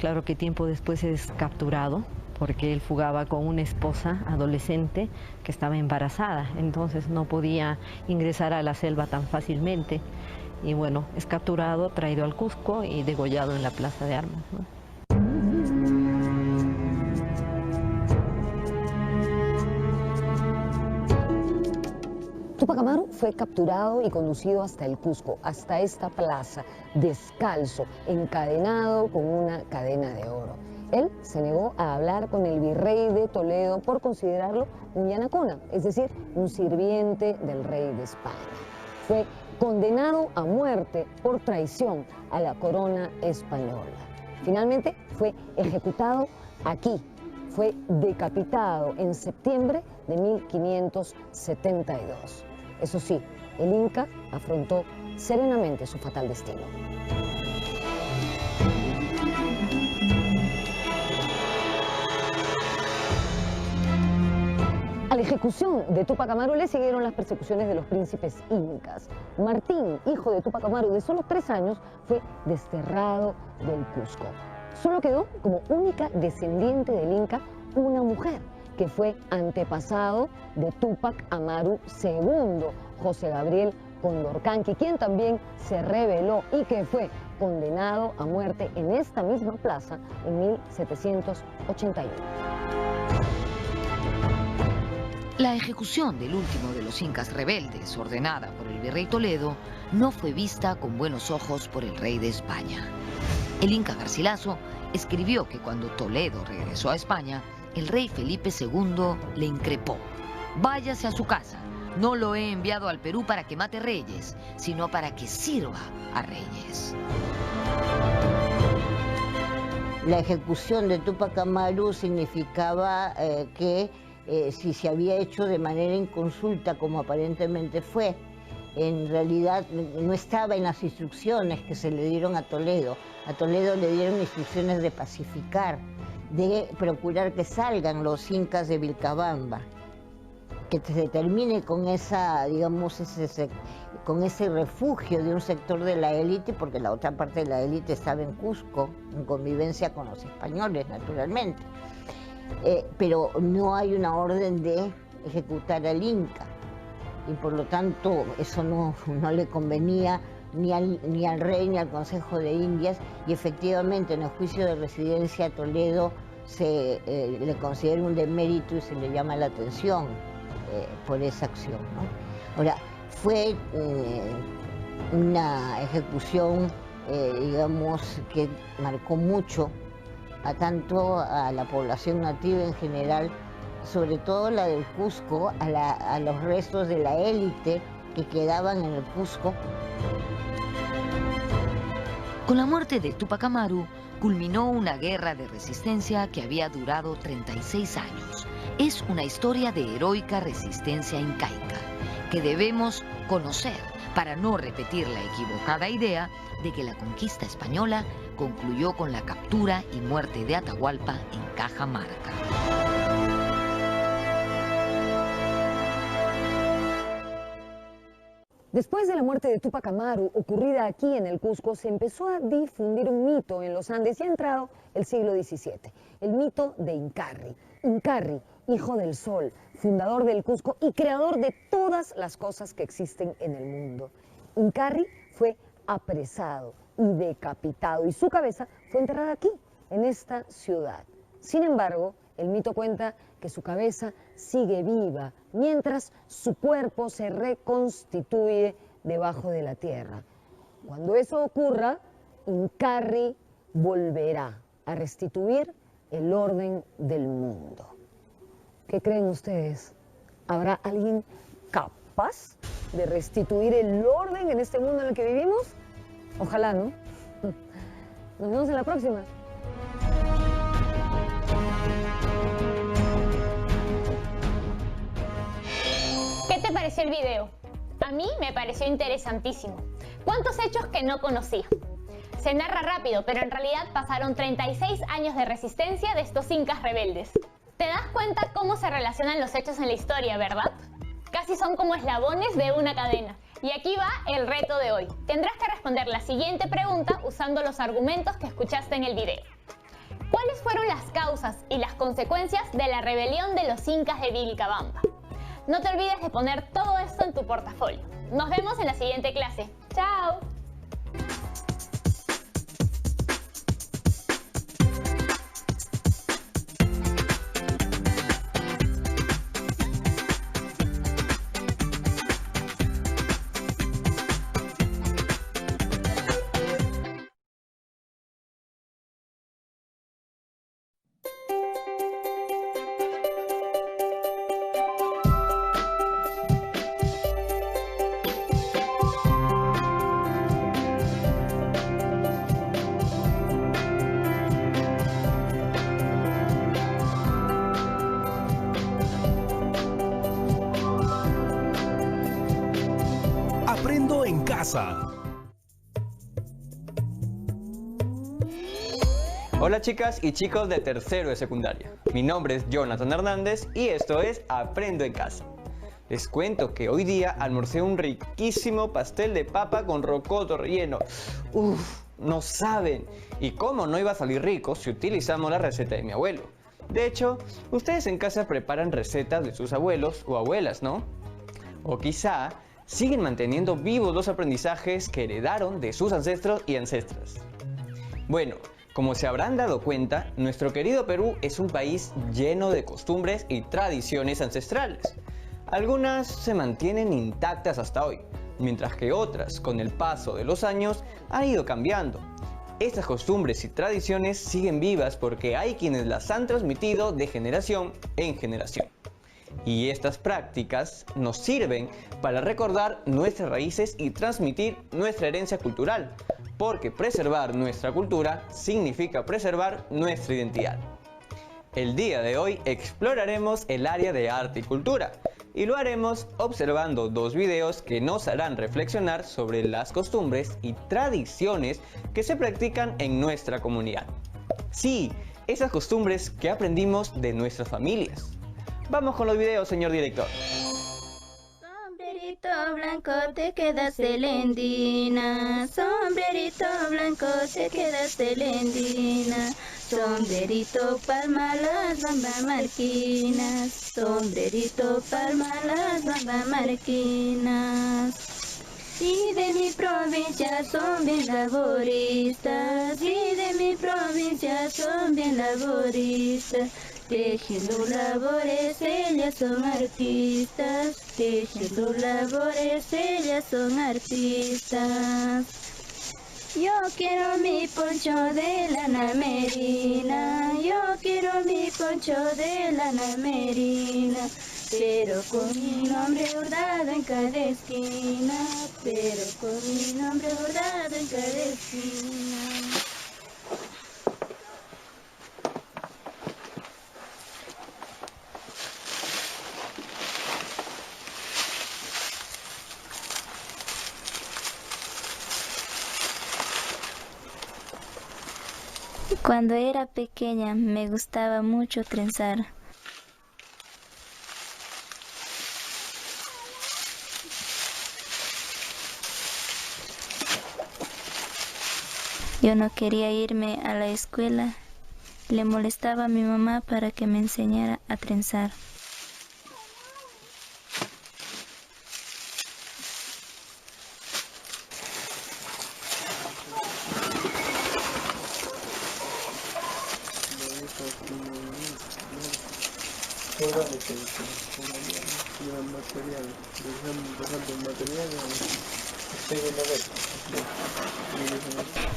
Claro que tiempo después es capturado, porque él fugaba con una esposa adolescente que estaba embarazada, entonces no podía ingresar a la selva tan fácilmente. Y bueno, es capturado, traído al Cusco y degollado en la Plaza de Armas, ¿no? Túpac Amaru fue capturado y conducido hasta el Cusco, hasta esta plaza, descalzo, encadenado con una cadena de oro. Él se negó a hablar con el virrey de Toledo por considerarlo un yanacona, es decir, un sirviente del rey de España. Fue condenado a muerte por traición a la corona española. Finalmente fue ejecutado aquí. Fue decapitado en septiembre de 1572. Eso sí, el Inca afrontó serenamente su fatal destino. A la ejecución de Túpac Amaru le siguieron las persecuciones de los príncipes incas. Martín, hijo de Túpac Amaru de solo 3 años, fue desterrado del Cusco. Solo quedó como única descendiente del Inca una mujer, que fue antepasado de Túpac Amaru II, José Gabriel Condorcanqui, quien también se rebeló y que fue condenado a muerte en esta misma plaza en 1781. La ejecución del último de los incas rebeldes, ordenada por el virrey Toledo, no fue vista con buenos ojos por el rey de España. El inca Garcilaso escribió que cuando Toledo regresó a España, el rey Felipe II le increpó: váyase a su casa, no lo he enviado al Perú para que mate reyes, sino para que sirva a reyes. La ejecución de Túpac Amaru significaba que si se había hecho de manera inconsulta, como aparentemente fue, en realidad no estaba en las instrucciones que se le dieron a Toledo. A Toledo le dieron instrucciones de pacificar, de procurar que salgan los incas de Vilcabamba, que se termine con esa, digamos, con ese refugio de un sector de la élite, porque la otra parte de la élite estaba en Cusco, en convivencia con los españoles, naturalmente. Pero no hay una orden de ejecutar al inca, y por lo tanto eso no le convenía ni al rey ni al Consejo de Indias, y efectivamente en el juicio de residencia Toledo le considera un demérito y se le llama la atención por esa acción, ¿no? Ahora, fue una ejecución, digamos, que marcó mucho tanto a la población nativa en general, sobre todo la del Cusco, a los restos de la élite que quedaban en el Cusco. Con la muerte de Túpac Amaru, culminó una guerra de resistencia que había durado 36 años. Es una historia de heroica resistencia incaica que debemos conocer para no repetir la equivocada idea de que la conquista española concluyó con la captura y muerte de Atahualpa en Cajamarca. Después de la muerte de Túpac Amaru, ocurrida aquí en el Cusco, se empezó a difundir un mito en los Andes y ha entrado el siglo XVII, el mito de Incarri. Incarri, hijo del sol, fundador del Cusco y creador de todas las cosas que existen en el mundo. Incarri fue apresado y decapitado y su cabeza fue enterrada aquí, en esta ciudad. Sin embargo, el mito cuenta que su cabeza sigue viva, mientras su cuerpo se reconstituye debajo de la tierra. Cuando eso ocurra, Incarri volverá a restituir el orden del mundo. ¿Qué creen ustedes? ¿Habrá alguien capaz de restituir el orden en este mundo en el que vivimos? Ojalá, ¿no? Nos vemos en la próxima. ¿Qué te pareció el video? A mí me pareció interesantísimo. ¿Cuántos hechos que no conocía? Se narra rápido, pero en realidad pasaron 36 años de resistencia de estos incas rebeldes. ¿Te das cuenta cómo se relacionan los hechos en la historia, verdad? Casi son como eslabones de una cadena. Y aquí va el reto de hoy. Tendrás que responder la siguiente pregunta usando los argumentos que escuchaste en el video. ¿Cuáles fueron las causas y las consecuencias de la rebelión de los incas de Vilcabamba? No te olvides de poner todo esto en tu portafolio. Nos vemos en la siguiente clase. ¡Chao! Aprendo en casa. Hola chicas y chicos de tercero de secundaria. Mi nombre es Jonathan Hernández y esto es Aprendo en casa. Les cuento que hoy día almorcé un riquísimo pastel de papa con rocoto relleno. Uff, no saben. ¿Y cómo no iba a salir rico si utilizamos la receta de mi abuelo? De hecho, ustedes en casa preparan recetas de sus abuelos o abuelas, ¿no? O quizá siguen manteniendo vivos los aprendizajes que heredaron de sus ancestros y ancestras. Bueno, como se habrán dado cuenta, nuestro querido Perú es un país lleno de costumbres y tradiciones ancestrales. Algunas se mantienen intactas hasta hoy, mientras que otras, con el paso de los años, han ido cambiando. Estas costumbres y tradiciones siguen vivas porque hay quienes las han transmitido de generación en generación. Y estas prácticas nos sirven para recordar nuestras raíces y transmitir nuestra herencia cultural, porque preservar nuestra cultura significa preservar nuestra identidad. El día de hoy exploraremos el área de arte y cultura, y lo haremos observando dos videos que nos harán reflexionar sobre las costumbres y tradiciones que se practican en nuestra comunidad. Sí, esas costumbres que aprendimos de nuestras familias. Vamos con los videos, señor director. Sombrerito blanco te quedas celendina, sombrerito blanco te quedas celendina, sombrerito palma las bambas marquinas, sombrerito palma las bambas marquinas. Y de mi provincia son bien laboristas, y de mi provincia son bien laboristas, tejiendo labores, ellas son artistas, tejiendo labores, ellas son artistas. Yo quiero mi poncho de lana merina, yo quiero mi poncho de lana merina, pero con mi nombre bordado en cada esquina, pero con mi nombre bordado en cada esquina. Cuando era pequeña me gustaba mucho trenzar. Yo no quería irme a la escuela. Le molestaba a mi mamá para que me enseñara a trenzar.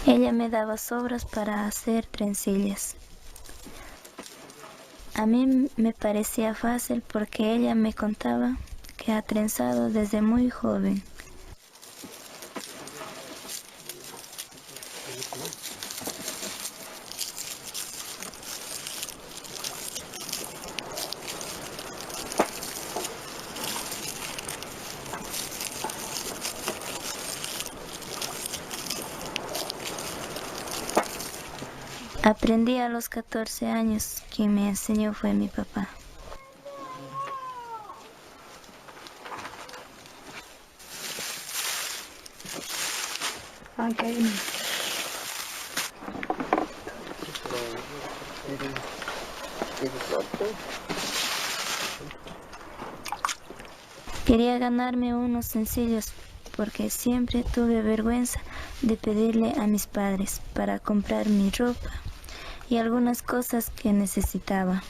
Ella me daba sobras para hacer trencillas. A mí me parecía fácil porque ella me contaba que ha trenzado desde muy joven. Aprendí a los 14 años. Quien me enseñó fue mi papá. Quería ganarme unos sencillos porque siempre tuve vergüenza de pedirle a mis padres para comprar mi ropa y algunas cosas que necesitaba.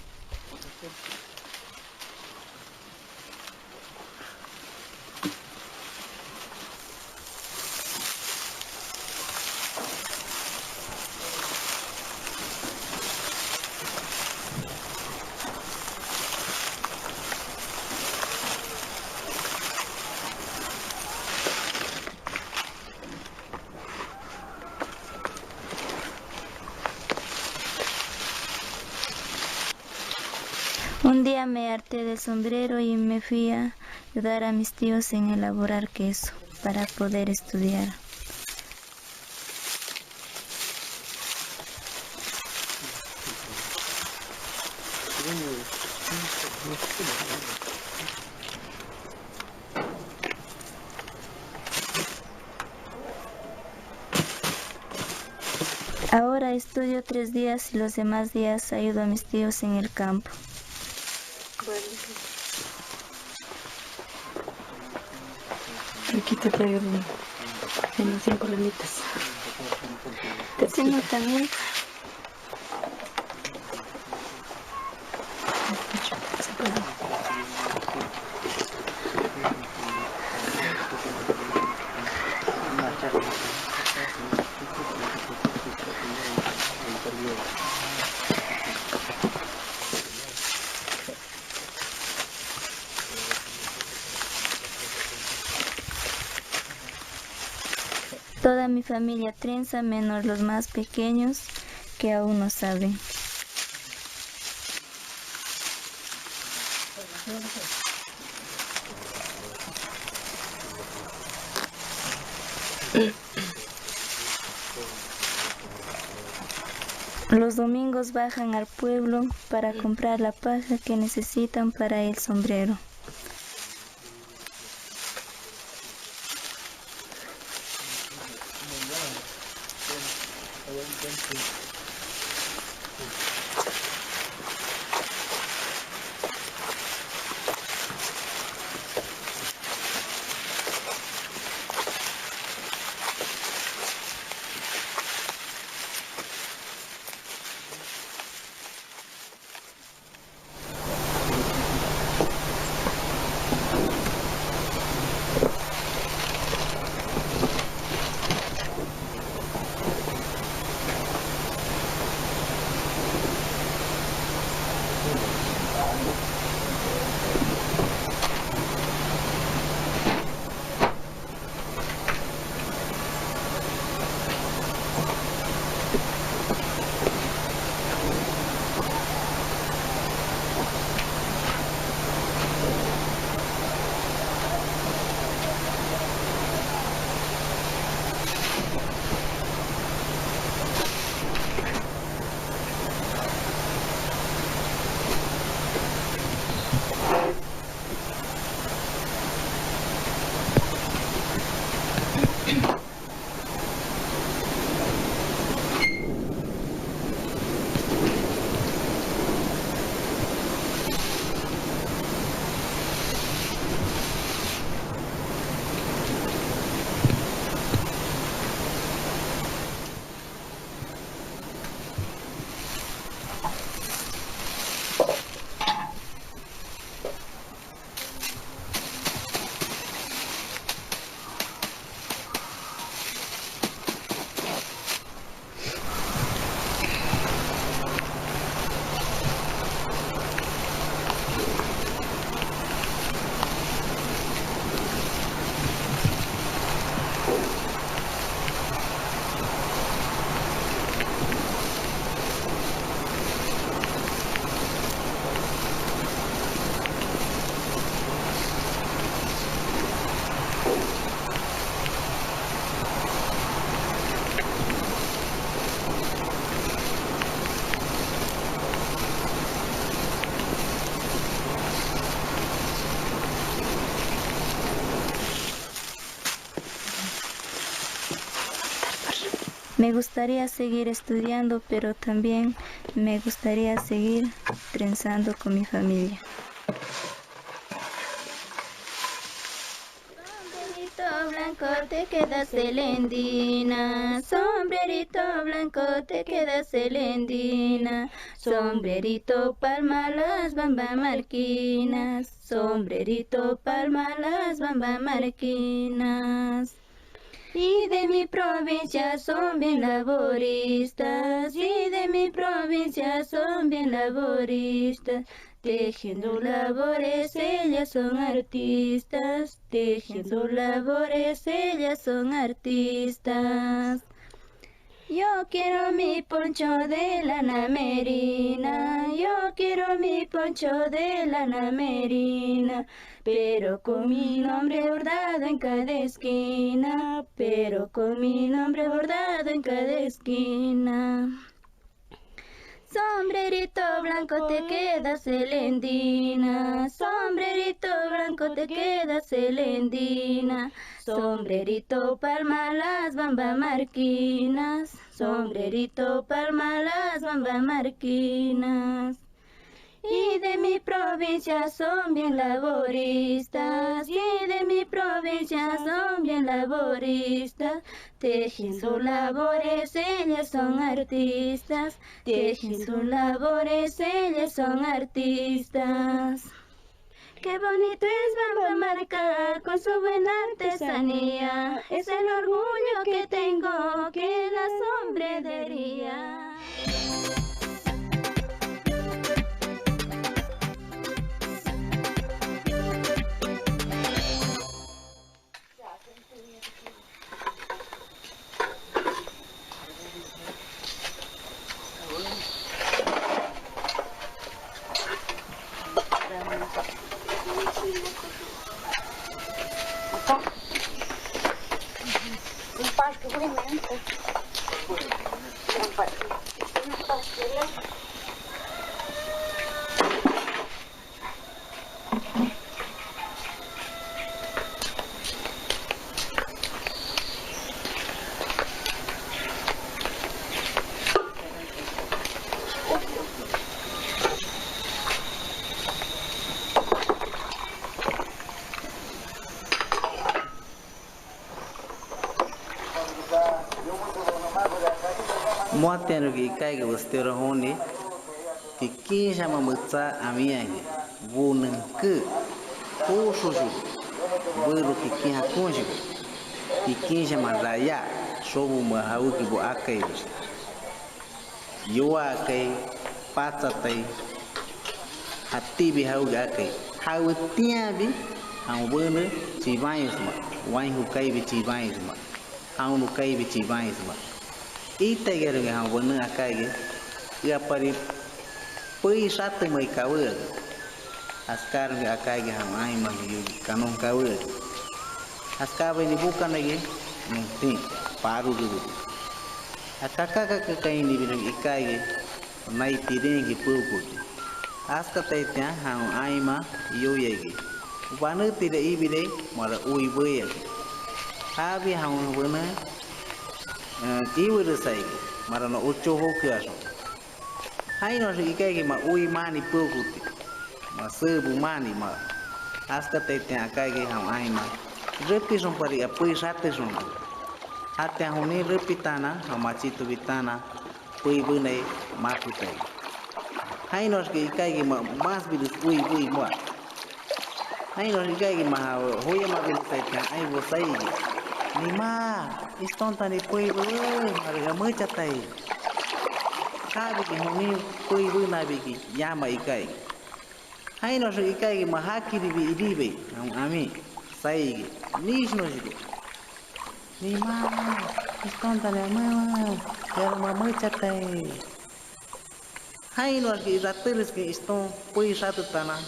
Un día me harté del sombrero y me fui a ayudar a mis tíos en elaborar queso para poder estudiar. Ahora estudio 3 días y los demás días ayudo a mis tíos en el campo. Aquí te traigo unos 5 ramitas. Te enseño también. Toda mi familia trenza, menos los más pequeños que aún no saben. Los domingos bajan al pueblo para comprar la paja que necesitan para el sombrero. Me gustaría seguir estudiando, pero también me gustaría seguir trenzando con mi familia. Sombrerito blanco te queda celendina, sombrerito blanco te queda celendina, sombrerito palma las bambamarquinas, sombrerito palma las bambamarquinas. Y de mi provincia son bien laboristas, y de mi provincia son bien laboristas. Tejiendo labores, ellas son artistas. Tejiendo labores, ellas son artistas. Yo quiero mi poncho de lana merina, yo quiero mi poncho de lana merina, pero con mi nombre bordado en cada esquina, pero con mi nombre bordado en cada esquina. Sombrerito blanco te queda celendina, sombrerito blanco te queda celendina, sombrerito palma las bambamarquinas, sombrerito palma las bambamarquinas. Y de mi provincia son bien laboristas, y de mi provincia son bien laboristas. Tejiendo labores, ellas son artistas. Tejiendo labores, ellas son artistas. Qué bonito es Bambamarca con su buena artesanía. Es el orgullo que tengo que la sombrería. Moateno que caiga você ter onde que quem chama mutsa a minha vunan que o sujo buru que quem a conjugo que quem chama raya sobu ma hau que bo akai yo akai patsatai hati bi hau akai hau tiabi hau buru ci vai isma wai hu kai bi ci vai isma hau nu kai bi ci vai isma ita gero que han bueno acá que ya pari pui satu mai kawel askar que acá que han ai mas kanon kawel askar ini bukan lagi nanti paru dulu acá que kai ini bilang ikai que nai tiring que puku askar taitnya han ai ma yo yegi banu tidak ibide mara ui boy habi han bueno ibu resai, marano uco hokiaso. Hai no se ikai que ma ui mani pokuti, ma sebu mani ma. Hasta te akai que ham ai ma. Repi son pari apui sate son. Hati huni repi tana, hamachitu bitana, pui bunai makutai. Hai no se ikai que ma mas bidus ui ma. Hai no se ikai que ma hoya ma bidus ai bosai. Nima, istonta ni puibu, harga mucha tai. Kabi ki huni puibu nabi ki yama ikai. Hai no se ikai ki mahaki ribi iribe, ami sai ki nish no jibe. Nima, istonta ni ama, harga mucha tai. Hai no se ratiris ki iston pui satu tanah,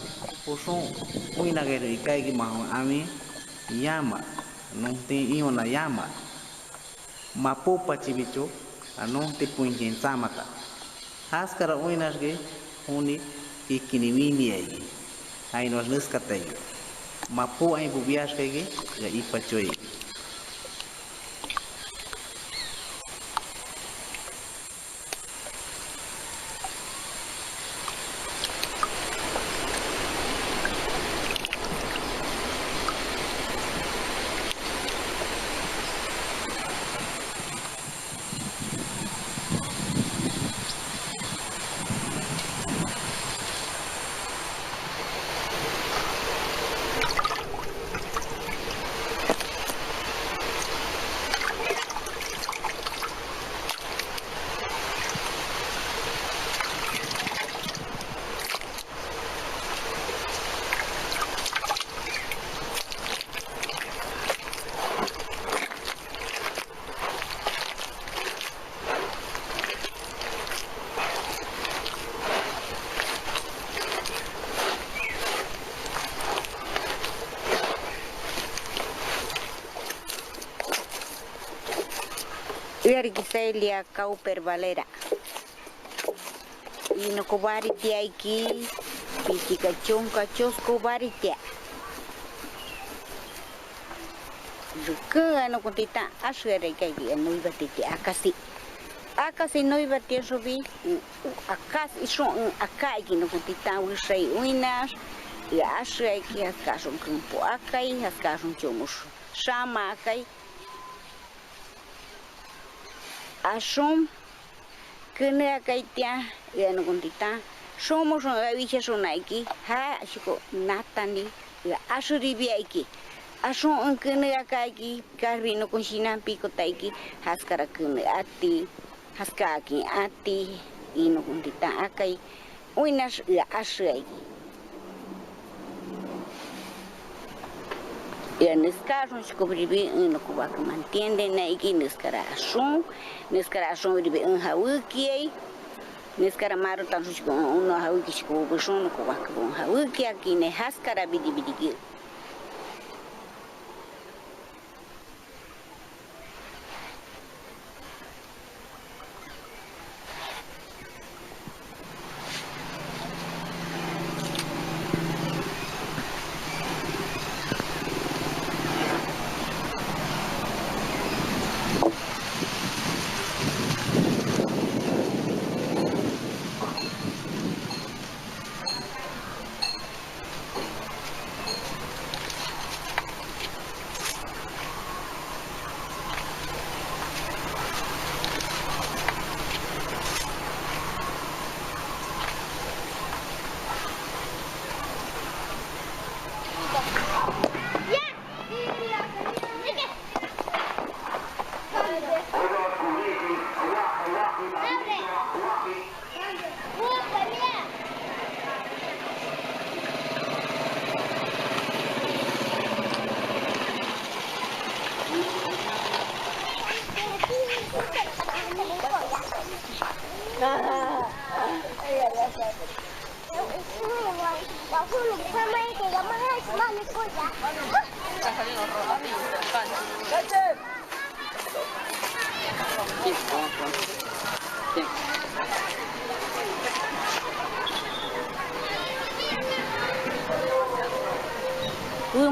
pusong, pui nagero ikai ki mahu ami yama. Não tem iona yama, mapopa chibicho, a não te punjin samata. Haskara uinas ge, uni ikinimini aí. Aí nós nos catei. Mapo aí bubias que já ipachoi. Giselia Cauper Valera. Y no cobarite aquí, piticachón, cachos cobarite. Ruka no contita, ashere que no iba a tite, acasi no iba a tierra, acasi son acá y no contita, usai uinas, y ashe que acaso un campo acá y acaso un chomos, chama acá y asom. Que no acá ya no contita, somos una bicha son aquí, ha chico natani, asuribi aquí, asom que no acá aquí, carrino con china pico taiki, hascara que no ati, hasca aquí ati, y no contita acá y unas asu aquí. Y en este caso, chico vive en lo que va a mantener aquí, en este caso vive en Hawái, en este caso maro tanto chico uno Hawái chico busón lo que va a Hawái aquí en Haskara bidi.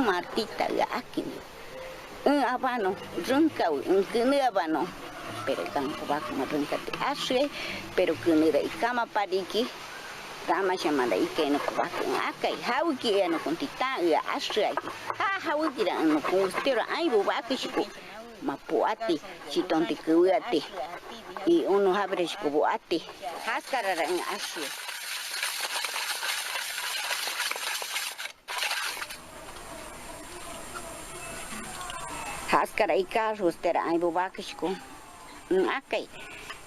Martita aquí, abano, ronca, que no abano, pero el campo va como ronca te hace, pero que no hay cama para aquí, cama llamada y que no va acá y Hawái no contita y hace aquí, Hawái no constero, ay bobate chico, mapuate, chitonte que uate, y uno abre chico boate, hascara en hace. Haskara y carro estera ay bobacasco acá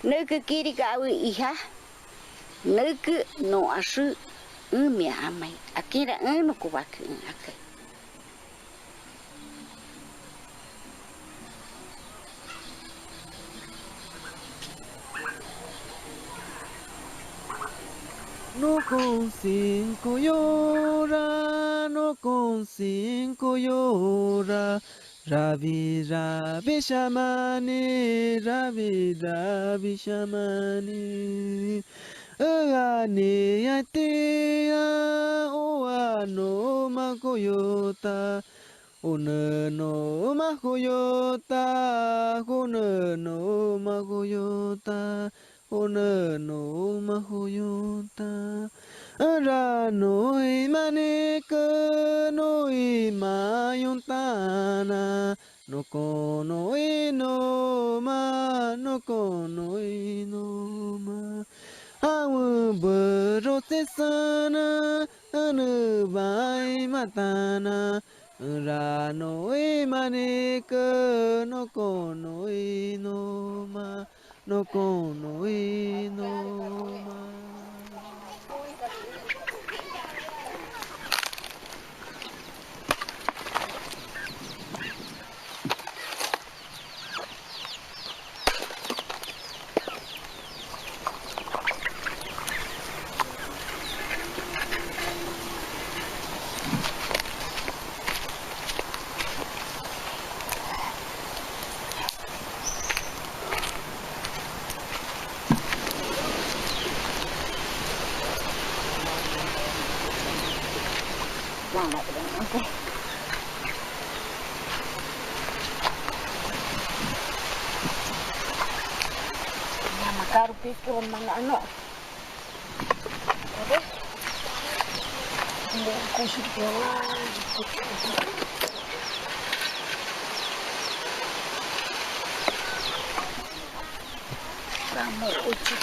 no que quiere que haga hija no que no hace me ama aquí era no cubaca acá no con 5 llora, no con 5 llora. Rabi rabi shamani, rabi rabi shamani. Agani atia, oano makoyota. Unano makoyota, unano makoyota. Unano makoyota. Ranoi maneka noi mayuntana no konoi no ma no konoi no ma awu berotesana anu bai matana ranoi maneka no konoi no ma no konoi no ma. Caro pique o manano. Vamos, uchi,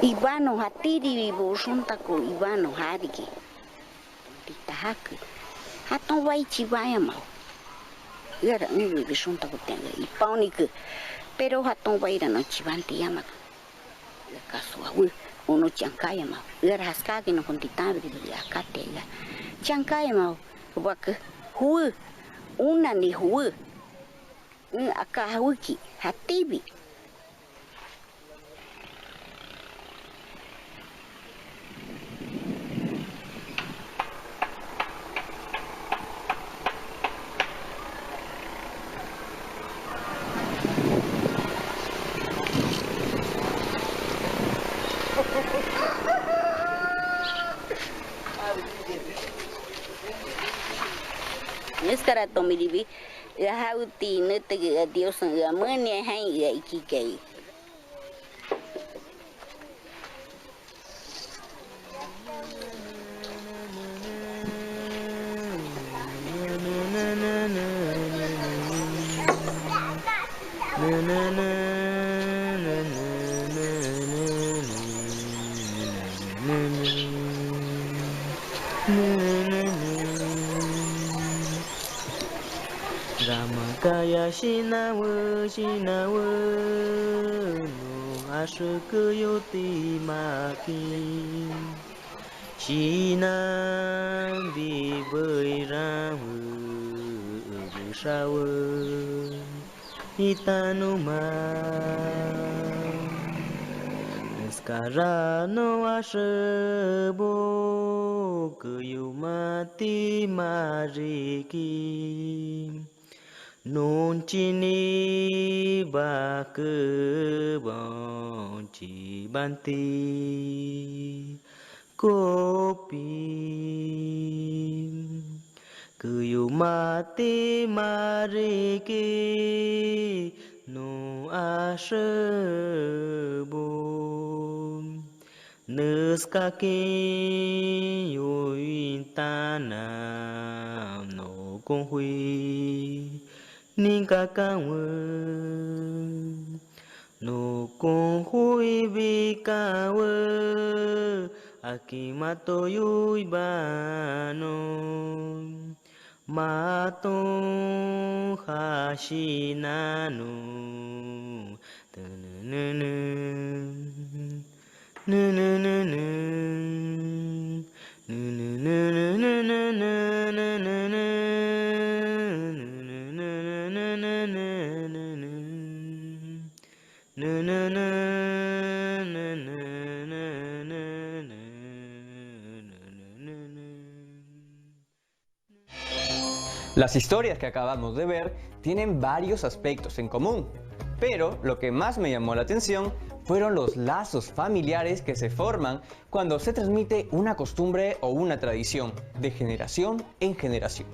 Ivano hatiri vivo junta com Ivano Harigi. Titahaku. Haton vai chivaya mau. Era vive junta com tenga e pauniku. Pero haton vai ra no chivanti yama. La kasua hu ono chankaya mau. Era haskagi no kontitabi de akate ya. Chankaya mau. Wak hu una ni hu. Akahuki hatibi. Sekarang Tommy Divi, hauti nete ke Dios ngamanya hai ya ikikai. Ramakaya shinawa shinawa no ashuku yoti maki Shinan vi với ramu bushawa itanuma Skara no ashabo kuyumati mariki Non chini ba cơ bon chi banti kopi kuyu mati mariki no ashabo nuskaki yuintana no konhui Ninka kawa no con hui bi kawa akimato yui bano mato hashinano Las historias que acabamos de ver tienen varios aspectos en común, pero lo que más me llamó la atención fueron los lazos familiares que se forman cuando se transmite una costumbre o una tradición de generación en generación.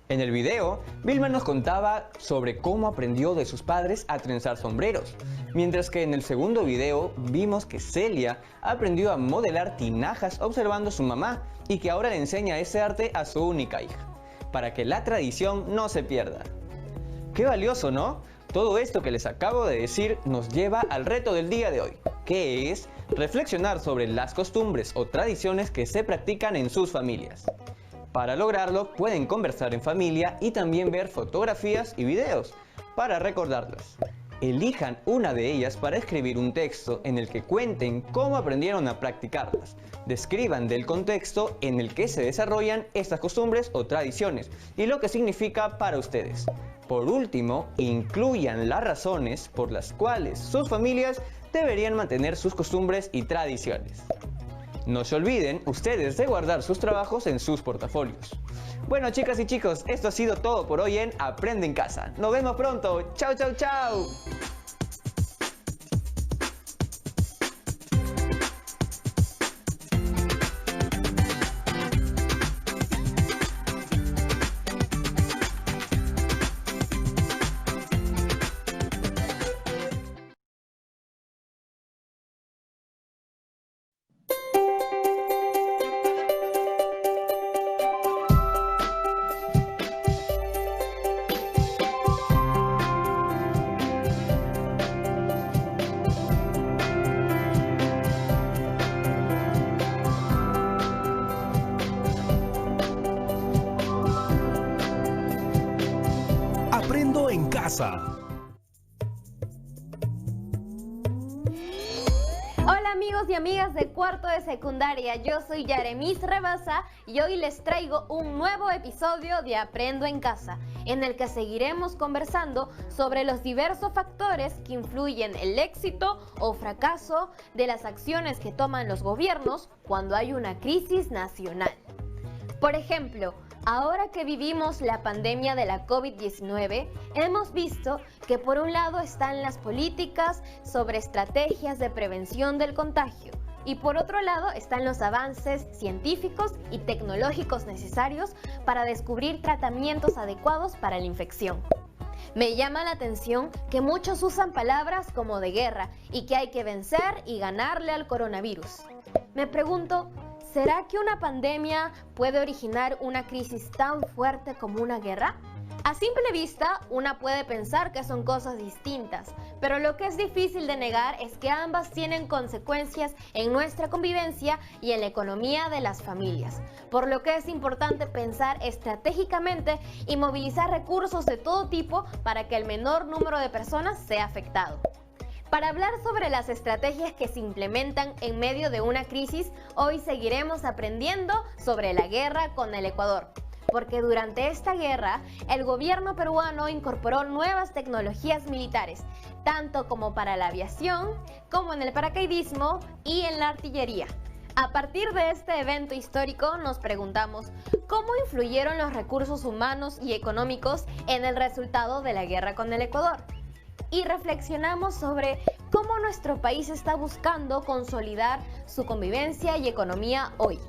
En el video, Vilma nos contaba sobre cómo aprendió de sus padres a trenzar sombreros, mientras que en el segundo video vimos que Celia aprendió a modelar tinajas observando a su mamá y que ahora le enseña ese arte a su única hija, para que la tradición no se pierda. ¡Qué valioso!, ¿no? Todo esto que les acabo de decir nos lleva al reto del día de hoy, que es reflexionar sobre las costumbres o tradiciones que se practican en sus familias. Para lograrlo pueden conversar en familia y también ver fotografías y videos para recordarlas. Elijan una de ellas para escribir un texto en el que cuenten cómo aprendieron a practicarlas. Describan del contexto en el que se desarrollan estas costumbres o tradiciones y lo que significa para ustedes. Por último, incluyan las razones por las cuales sus familias deberían mantener sus costumbres y tradiciones. No se olviden ustedes de guardar sus trabajos en sus portafolios. Bueno, chicas y chicos, esto ha sido todo por hoy en Aprende en Casa. Nos vemos pronto. ¡Chao, chao, chao! Aprendo en Casa. Hola amigos y amigas de cuarto de secundaria, yo soy Yaremis Rebasa y hoy les traigo un nuevo episodio de Aprendo en Casa, en el que seguiremos conversando sobre los diversos factores que influyen el éxito o fracaso de las acciones que toman los gobiernos cuando hay una crisis nacional. Por ejemplo, ahora que vivimos la pandemia de la COVID-19, hemos visto que por un lado están las políticas sobre estrategias de prevención del contagio y por otro lado están los avances científicos y tecnológicos necesarios para descubrir tratamientos adecuados para la infección. Me llama la atención que muchos usan palabras como de guerra y que hay que vencer y ganarle al coronavirus. Me pregunto, ¿será que una pandemia puede originar una crisis tan fuerte como una guerra? A simple vista, una puede pensar que son cosas distintas, pero lo que es difícil de negar es que ambas tienen consecuencias en nuestra convivencia y en la economía de las familias, por lo que es importante pensar estratégicamente y movilizar recursos de todo tipo para que el menor número de personas sea afectado. Para hablar sobre las estrategias que se implementan en medio de una crisis, hoy seguiremos aprendiendo sobre la guerra con el Ecuador. Porque durante esta guerra, el gobierno peruano incorporó nuevas tecnologías militares, tanto como para la aviación, como en el paracaidismo y en la artillería. A partir de este evento histórico nos preguntamos, ¿cómo influyeron los recursos humanos y económicos en el resultado de la guerra con el Ecuador? Y reflexionamos sobre cómo nuestro país está buscando consolidar su convivencia y economía hoy.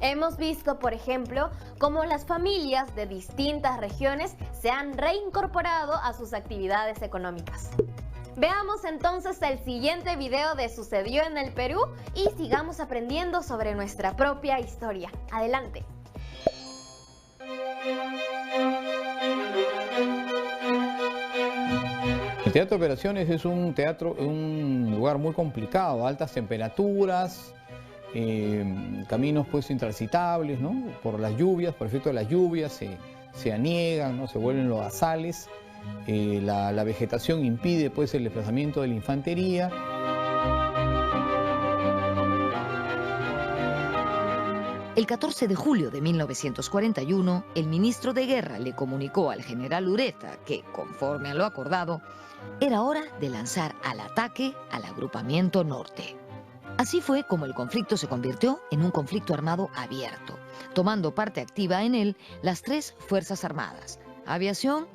Hemos visto, por ejemplo, cómo las familias de distintas regiones se han reincorporado a sus actividades económicas. Veamos entonces el siguiente video de Sucedió en el Perú y sigamos aprendiendo sobre nuestra propia historia. Adelante. El teatro de operaciones es un lugar muy complicado, altas temperaturas, caminos pues intransitables, ¿no? Por las lluvias, por efecto de las lluvias se aniegan, ¿no? Se vuelven lodazales, la vegetación impide pues el desplazamiento de la infantería. El 14 de julio de 1941, el ministro de Guerra le comunicó al general Ureta que, conforme a lo acordado, era hora de lanzar al ataque al agrupamiento norte. Así fue como el conflicto se convirtió en un conflicto armado abierto, tomando parte activa en él las tres Fuerzas Armadas, Aviación,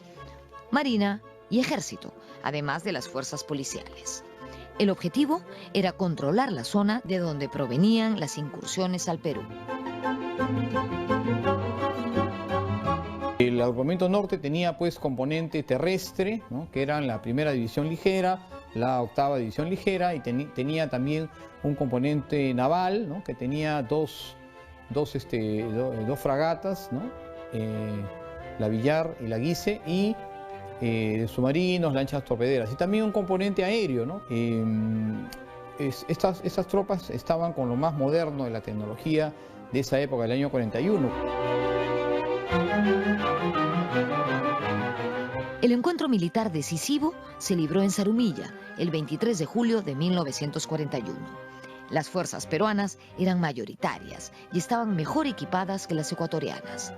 Marina y Ejército, además de las fuerzas policiales. El objetivo era controlar la zona de donde provenían las incursiones al Perú. El agrupamiento norte tenía pues componente terrestre, ¿no? Que eran la primera división ligera, la octava división ligera, y tenía también un componente naval, ¿no? Que tenía dos fragatas, ¿no? La Villar y la Guise, y submarinos, lanchas torpederas, y también un componente aéreo, ¿no? Estas tropas estaban con lo más moderno de la tecnología de esa época, del año 41. El encuentro militar decisivo se libró en Zarumilla el 23 de julio de 1941. Las fuerzas peruanas eran mayoritarias y estaban mejor equipadas que las ecuatorianas.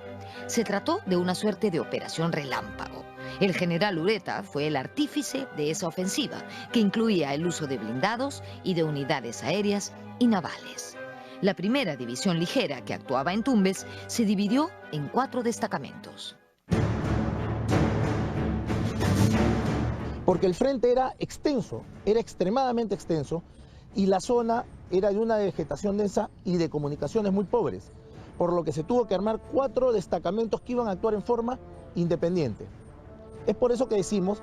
Se trató de una suerte de operación relámpago. El general Ureta fue el artífice de esa ofensiva, que incluía el uso de blindados y de unidades aéreas y navales. La primera división ligera, que actuaba en Tumbes, se dividió en 4 destacamentos. Porque el frente era extenso, era extremadamente extenso, y la zona era de una vegetación densa y de comunicaciones muy pobres, por lo que se tuvo que armar 4 destacamentos que iban a actuar en forma independiente. Es por eso que decimos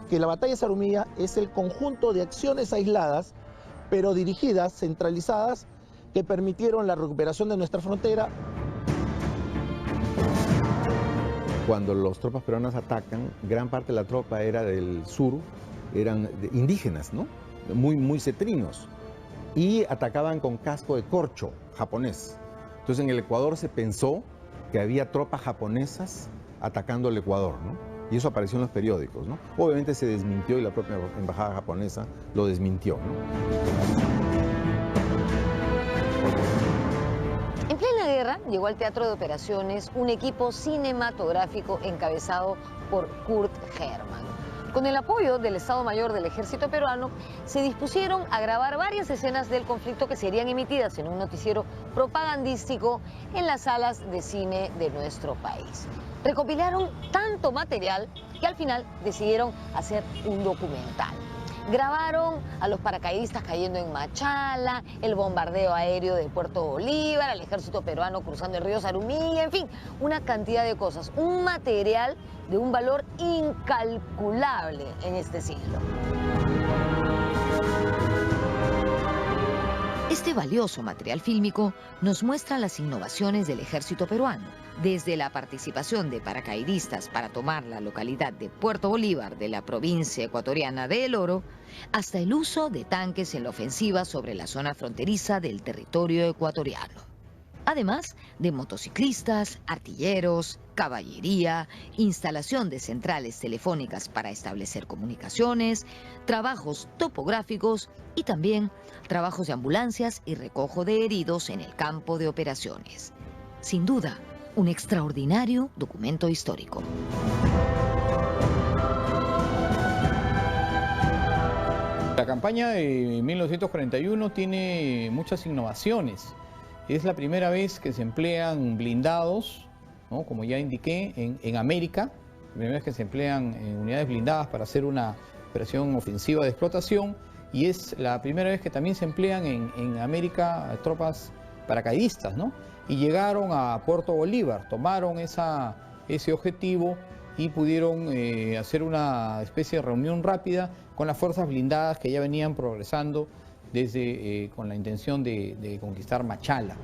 que la batalla de Zarumilla es el conjunto de acciones aisladas, pero dirigidas, centralizadas, que permitieron la recuperación de nuestra frontera. Cuando las tropas peruanas atacan, gran parte de la tropa era del sur, eran indígenas, ¿no? Muy cetrinos, y atacaban con casco de corcho japonés. Entonces en el Ecuador se pensó que había tropas japonesas atacando el Ecuador, ¿no? Y eso apareció en los periódicos, ¿no? Obviamente se desmintió y la propia embajada japonesa lo desmintió, ¿no? En plena guerra llegó al teatro de operaciones un equipo cinematográfico encabezado por Kurt Hermann. Con el apoyo del Estado Mayor del Ejército Peruano, se dispusieron a grabar varias escenas del conflicto que serían emitidas en un noticiero propagandístico en las salas de cine de nuestro país. Recopilaron tanto material que al final decidieron hacer un documental. Grabaron a los paracaidistas cayendo en Machala, el bombardeo aéreo de Puerto Bolívar, al ejército peruano cruzando el río Zarumilla, en fin, una cantidad de cosas. Un material de un valor incalculable en este siglo. Este valioso material fílmico nos muestra las innovaciones del ejército peruano, desde la participación de paracaidistas para tomar la localidad de Puerto Bolívar de la provincia ecuatoriana de El Oro, hasta el uso de tanques en la ofensiva sobre la zona fronteriza del territorio ecuatoriano. Además de motociclistas, artilleros, caballería, instalación de centrales telefónicas para establecer comunicaciones, trabajos topográficos y también trabajos de ambulancias y recojo de heridos en el campo de operaciones. Sin duda, un extraordinario documento histórico. La campaña de 1941 tiene muchas innovaciones. Es la primera vez que se emplean blindados, ¿no? Como ya indiqué, en América. La primera vez que se emplean unidades blindadas para hacer una operación ofensiva de explotación. Y es la primera vez que también se emplean en América tropas paracaidistas, ¿no? Y llegaron a Puerto Bolívar, tomaron ese objetivo y pudieron hacer una especie de reunión rápida con las fuerzas blindadas que ya venían progresando desde con la intención de conquistar Machala.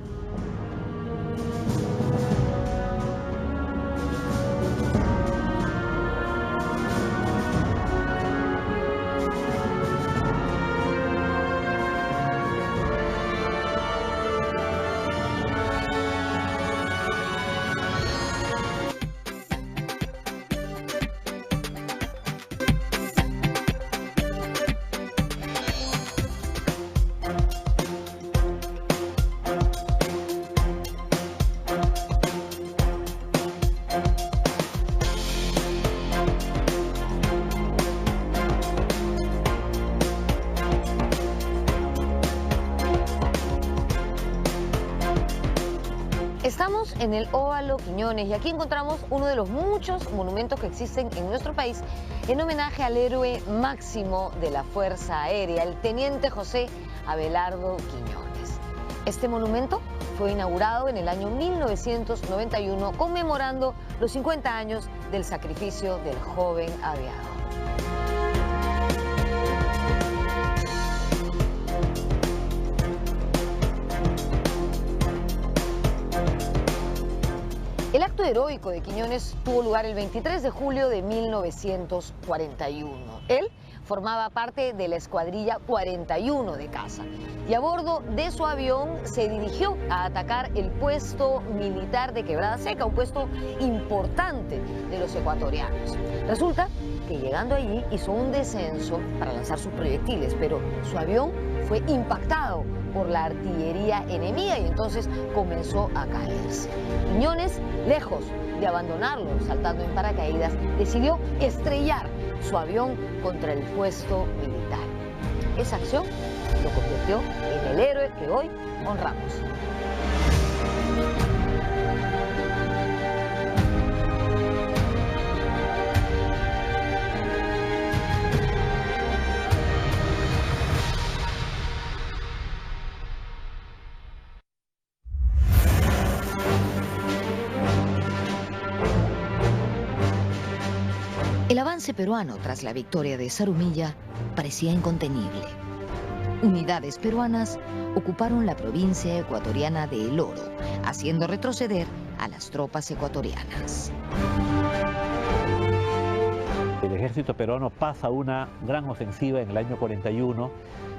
Estamos en el Óvalo Quiñones y aquí encontramos uno de los muchos monumentos que existen en nuestro país en homenaje al héroe máximo de la Fuerza Aérea, el teniente José Abelardo Quiñones. Este monumento fue inaugurado en el año 1991 conmemorando los 50 años del sacrificio del joven aviador. El acto heroico de Quiñones tuvo lugar el 23 de julio de 1941. Él formaba parte de la escuadrilla 41 de caza y a bordo de su avión se dirigió a atacar el puesto militar de Quebrada Seca, un puesto importante de los ecuatorianos. Resulta que llegando allí hizo un descenso para lanzar sus proyectiles, pero su avión fue impactado por la artillería enemiga y entonces comenzó a caerse. Quiñones, lejos de abandonarlo saltando en paracaídas, decidió estrellar su avión contra el puesto militar. Esa acción lo convirtió en el héroe que hoy honramos. El avance peruano tras la victoria de Zarumilla parecía incontenible. Unidades peruanas ocuparon la provincia ecuatoriana de El Oro, haciendo retroceder a las tropas ecuatorianas. El ejército peruano pasa una gran ofensiva en el año 41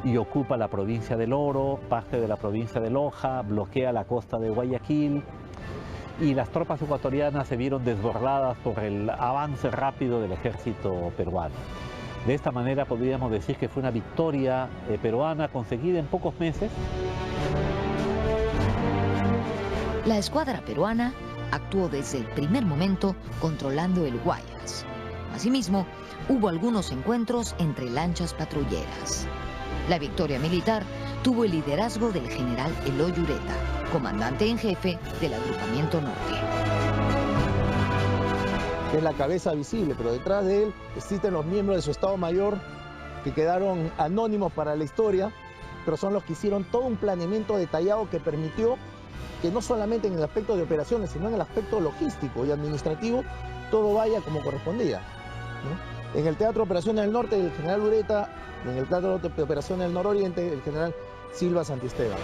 y ocupa la provincia del Oro, parte de la provincia de Loja, bloquea la costa de Guayaquil, y las tropas ecuatorianas se vieron desbordadas por el avance rápido del ejército peruano. De esta manera podríamos decir que fue una victoria peruana conseguida en pocos meses. La escuadra peruana actuó desde el primer momento controlando el Guayas. Asimismo, hubo algunos encuentros entre lanchas patrulleras. La victoria militar tuvo el liderazgo del general Eloy Ureta, comandante en jefe del agrupamiento norte. Es la cabeza visible, pero detrás de él existen los miembros de su Estado Mayor que quedaron anónimos para la historia, pero son los que hicieron todo un planeamiento detallado que permitió que no solamente en el aspecto de operaciones, sino en el aspecto logístico y administrativo, todo vaya como correspondía, ¿no? En el Teatro de Operaciones del Norte, el general Ureta, y en el Teatro de Operaciones del Nororiente, el general Silva Santisteban.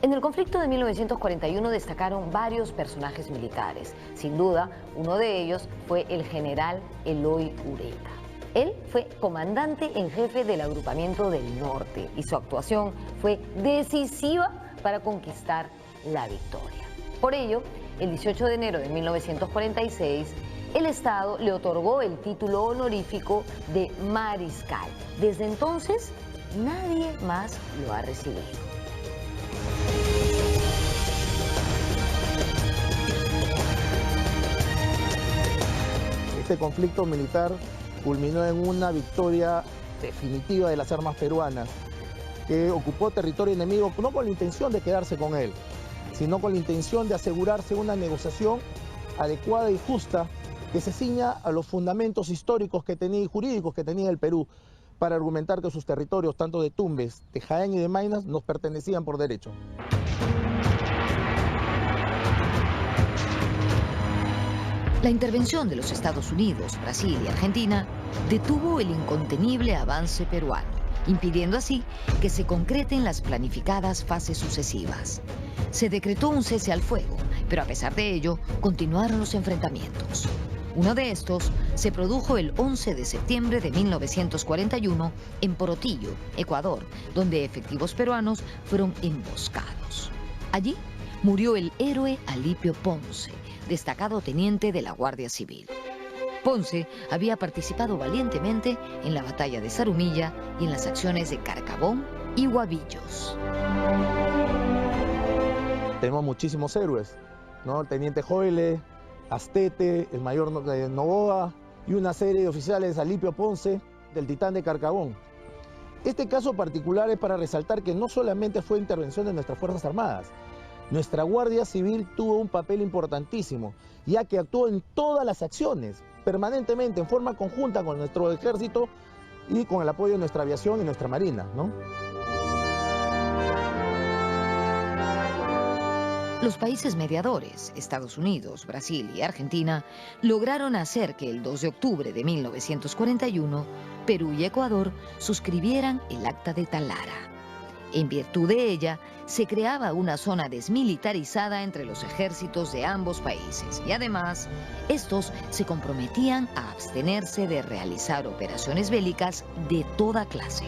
En el conflicto de 1941 destacaron varios personajes militares. Sin duda, uno de ellos fue el general Eloy Ureta. Él fue comandante en jefe del agrupamiento del norte y su actuación fue decisiva para conquistar la victoria. Por ello, el 18 de enero de 1946, el Estado le otorgó el título honorífico de mariscal. Desde entonces, nadie más lo ha recibido. Este conflicto militar culminó en una victoria definitiva de las armas peruanas, que ocupó territorio enemigo no con la intención de quedarse con él, sino con la intención de asegurarse una negociación adecuada y justa que se ciña a los fundamentos históricos que tenía y jurídicos que tenía el Perú para argumentar que sus territorios, tanto de Tumbes, de Jaén y de Maynas, nos pertenecían por derecho. La intervención de los Estados Unidos, Brasil y Argentina detuvo el incontenible avance peruano, impidiendo así que se concreten las planificadas fases sucesivas. Se decretó un cese al fuego, pero a pesar de ello, continuaron los enfrentamientos. Uno de estos se produjo el 11 de septiembre de 1941 en Porotillo, Ecuador, donde efectivos peruanos fueron emboscados. Allí murió el héroe Alipio Ponce, destacado teniente de la Guardia Civil. Ponce había participado valientemente en la batalla de Zarumilla y en las acciones de Carcabón y Huavillos. Tenemos muchísimos héroes, ¿no? El teniente Joile, Astete, el mayor Novoa y una serie de oficiales, Alipio Ponce, del Titán de Carcabón. Este caso particular es para resaltar que no solamente fue intervención de nuestras Fuerzas Armadas, nuestra Guardia Civil tuvo un papel importantísimo, ya que actuó en todas las acciones, permanentemente, en forma conjunta con nuestro ejército y con el apoyo de nuestra aviación y nuestra marina, ¿no? Los países mediadores, Estados Unidos, Brasil y Argentina, lograron hacer que el 2 de octubre de 1941, Perú y Ecuador suscribieran el Acta de Talara. En virtud de ella, se creaba una zona desmilitarizada entre los ejércitos de ambos países y además, estos se comprometían a abstenerse de realizar operaciones bélicas de toda clase.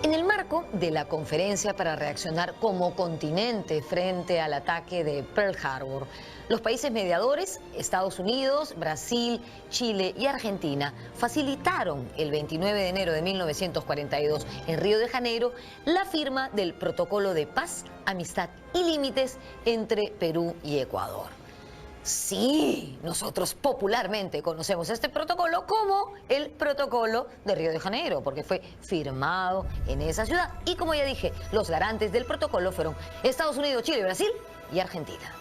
En el marco de la conferencia para reaccionar como continente frente al ataque de Pearl Harbor, los países mediadores, Estados Unidos, Brasil, Chile y Argentina, facilitaron el 29 de enero de 1942 en Río de Janeiro la firma del Protocolo de Paz, Amistad y Límites entre Perú y Ecuador. Sí, nosotros popularmente conocemos este protocolo como el Protocolo de Río de Janeiro, porque fue firmado en esa ciudad. Y como ya dije, los garantes del protocolo fueron Estados Unidos, Chile, Brasil y Argentina.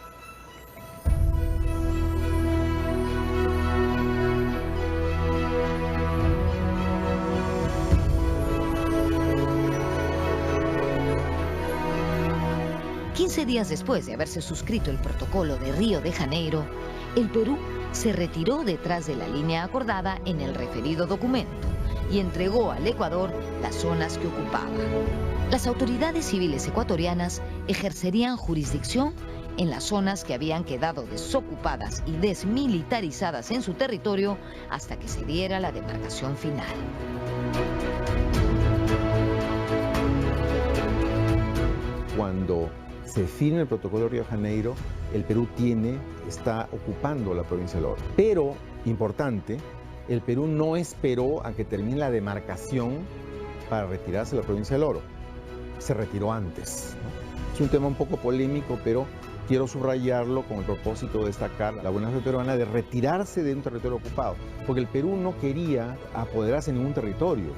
Días después de haberse suscrito el Protocolo de Río de Janeiro, el Perú se retiró detrás de la línea acordada en el referido documento y entregó al Ecuador las zonas que ocupaba. Las autoridades civiles ecuatorianas ejercerían jurisdicción en las zonas que habían quedado desocupadas y desmilitarizadas en su territorio hasta que se diera la demarcación final. Cuando se firma el Protocolo de Río de Janeiro, el Perú está ocupando la provincia del Oro. Pero, importante, el Perú no esperó a que termine la demarcación para retirarse de la provincia del Oro. Se retiró antes, ¿no? Es un tema un poco polémico, pero quiero subrayarlo con el propósito de destacar la buena fe peruana de retirarse de un territorio ocupado, porque el Perú no quería apoderarse de ningún territorio,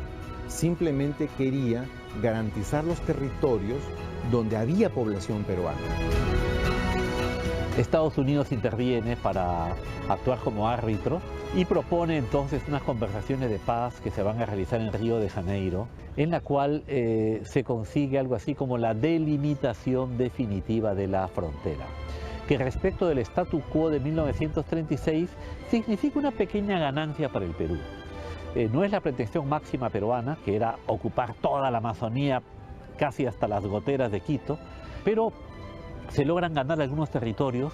simplemente quería garantizar los territorios donde había población peruana. Estados Unidos interviene para actuar como árbitro y propone entonces unas conversaciones de paz que se van a realizar en Río de Janeiro, en la cual se consigue algo así como la delimitación definitiva de la frontera, que respecto del statu quo de 1936 significa una pequeña ganancia para el Perú. No es la pretensión máxima peruana, que era ocupar toda la Amazonía casi hasta las goteras de Quito, pero se logran ganar algunos territorios.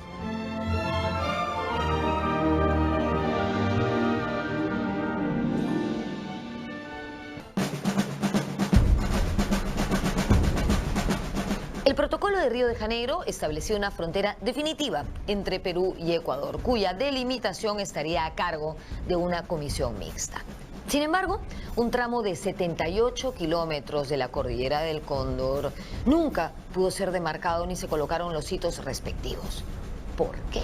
El Protocolo de Río de Janeiro estableció una frontera definitiva entre Perú y Ecuador, cuya delimitación estaría a cargo de una comisión mixta. Sin embargo, un tramo de 78 kilómetros de la Cordillera del Cóndor nunca pudo ser demarcado ni se colocaron los hitos respectivos. ¿Por qué?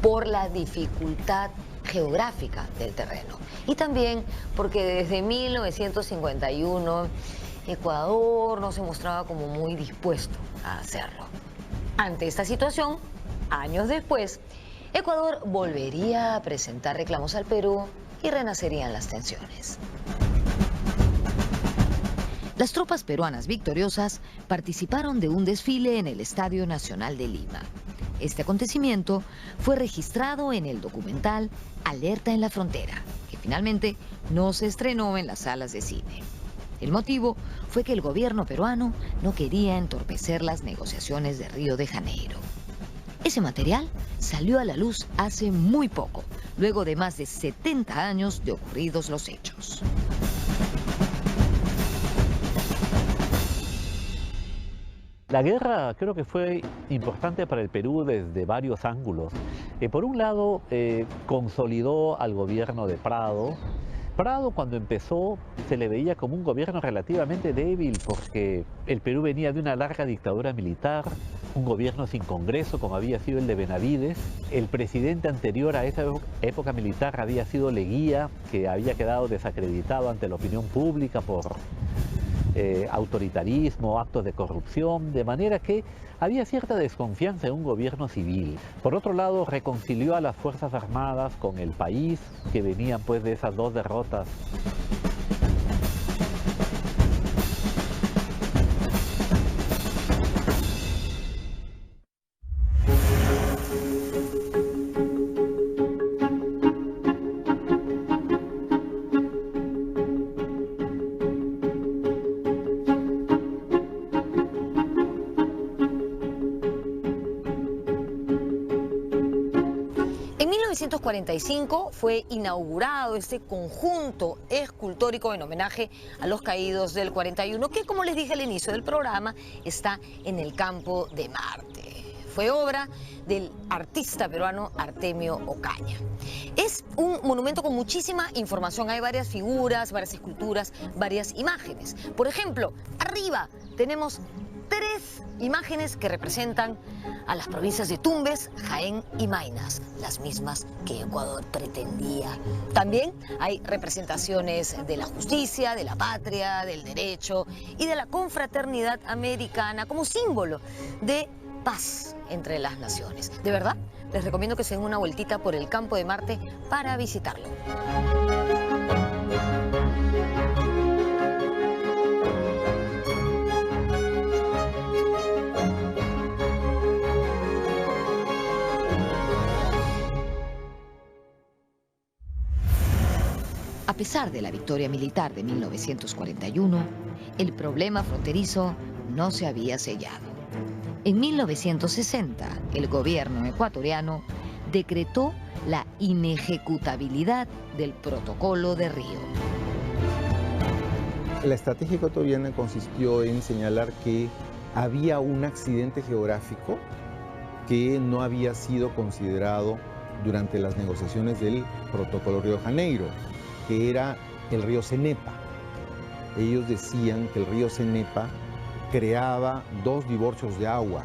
Por la dificultad geográfica del terreno y también porque desde 1951 Ecuador no se mostraba como muy dispuesto a hacerlo. Ante esta situación, años después, Ecuador volvería a presentar reclamos al Perú y renacerían las tensiones. Las tropas peruanas victoriosas participaron de un desfile en el Estadio Nacional de Lima. Este acontecimiento fue registrado en el documental Alerta en la Frontera, que finalmente no se estrenó en las salas de cine. El motivo fue que el gobierno peruano no quería entorpecer las negociaciones de Río de Janeiro. Ese material salió a la luz hace muy poco, luego de más de 70 años de ocurridos los hechos. La guerra creo que fue importante para el Perú desde varios ángulos. Por un lado, consolidó al gobierno de Prado. Prado, cuando empezó, se le veía como un gobierno relativamente débil porque el Perú venía de una larga dictadura militar, un gobierno sin Congreso como había sido el de Benavides. El presidente anterior a esa época militar había sido Leguía, que había quedado desacreditado ante la opinión pública por autoritarismo, actos de corrupción, de manera que había cierta desconfianza en un gobierno civil. Por otro lado, reconcilió a las Fuerzas Armadas con el país, que venían pues de esas dos derrotas. 1945 fue inaugurado este conjunto escultórico en homenaje a los caídos del 41, que, como les dije al inicio del programa, está en el campo de Marte. Fue obra del artista peruano Artemio Ocaña. Es un monumento con muchísima información. Hay varias figuras, varias esculturas, varias imágenes. Por ejemplo, arriba tenemos 3 imágenes que representan a las provincias de Tumbes, Jaén y Maynas, las mismas que Ecuador pretendía. También hay representaciones de la justicia, de la patria, del derecho y de la confraternidad americana como símbolo de paz entre las naciones. De verdad, les recomiendo que se den una vueltita por el campo de Marte para visitarlo. A pesar de la victoria militar de 1941, el problema fronterizo no se había sellado. En 1960, el gobierno ecuatoriano decretó la inejecutabilidad del Protocolo de Río. La estrategia ecuatoriana consistió en señalar que había un accidente geográfico que no había sido considerado durante las negociaciones del Protocolo Río de Janeiro, que era el río Cenepa. Ellos decían que el río Cenepa creaba 2 divorcios de agua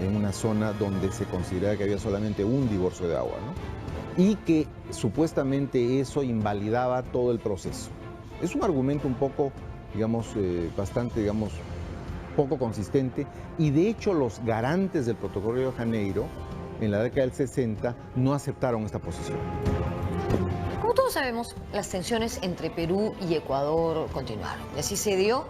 en una zona donde se consideraba que había solamente un divorcio de agua, ¿no? Y que supuestamente eso invalidaba todo el proceso. Es un argumento un poco, digamos, bastante, digamos, poco consistente, y de hecho los garantes del Protocolo de Río de Janeiro en la década del 60 no aceptaron esta posición. Como todos sabemos, las tensiones entre Perú y Ecuador continuaron. Y así se dio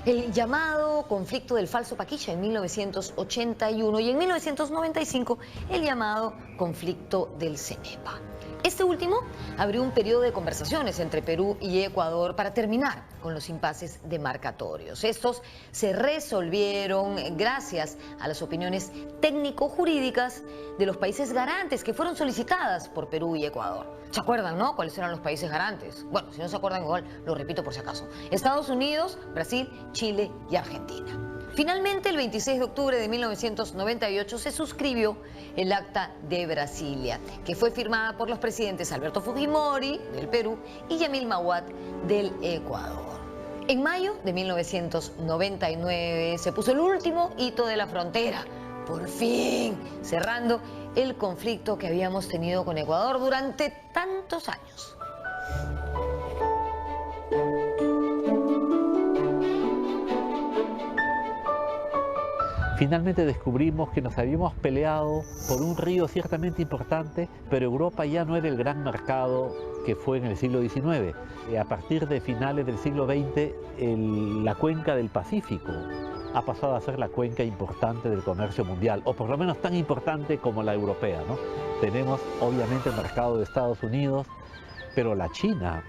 el llamado conflicto del Falso Paquilla en 1981 y en 1995 el llamado conflicto del Cenepa. Este último abrió un periodo de conversaciones entre Perú y Ecuador para terminar con los impases demarcatorios. Estos se resolvieron gracias a las opiniones técnico-jurídicas de los países garantes que fueron solicitadas por Perú y Ecuador. ¿Se acuerdan, no? ¿Cuáles eran los países garantes? Bueno, si no se acuerdan igual, lo repito por si acaso. Estados Unidos, Brasil, Chile y Argentina. Finalmente, el 26 de octubre de 1998 se suscribió el Acta de Brasilia, que fue firmada por los presidentes Alberto Fujimori, del Perú, y Yamil Mahuad, del Ecuador. En mayo de 1999 se puso el último hito de la frontera, por fin, cerrando el conflicto que habíamos tenido con Ecuador durante tantos años. Finalmente descubrimos que nos habíamos peleado por un río ciertamente importante, pero Europa ya no era el gran mercado que fue en el siglo XIX. A partir de finales del siglo XX, la cuenca del Pacífico ha pasado a ser la cuenca importante del comercio mundial, o por lo menos tan importante como la europea, ¿no? Tenemos obviamente el mercado de Estados Unidos, pero la China,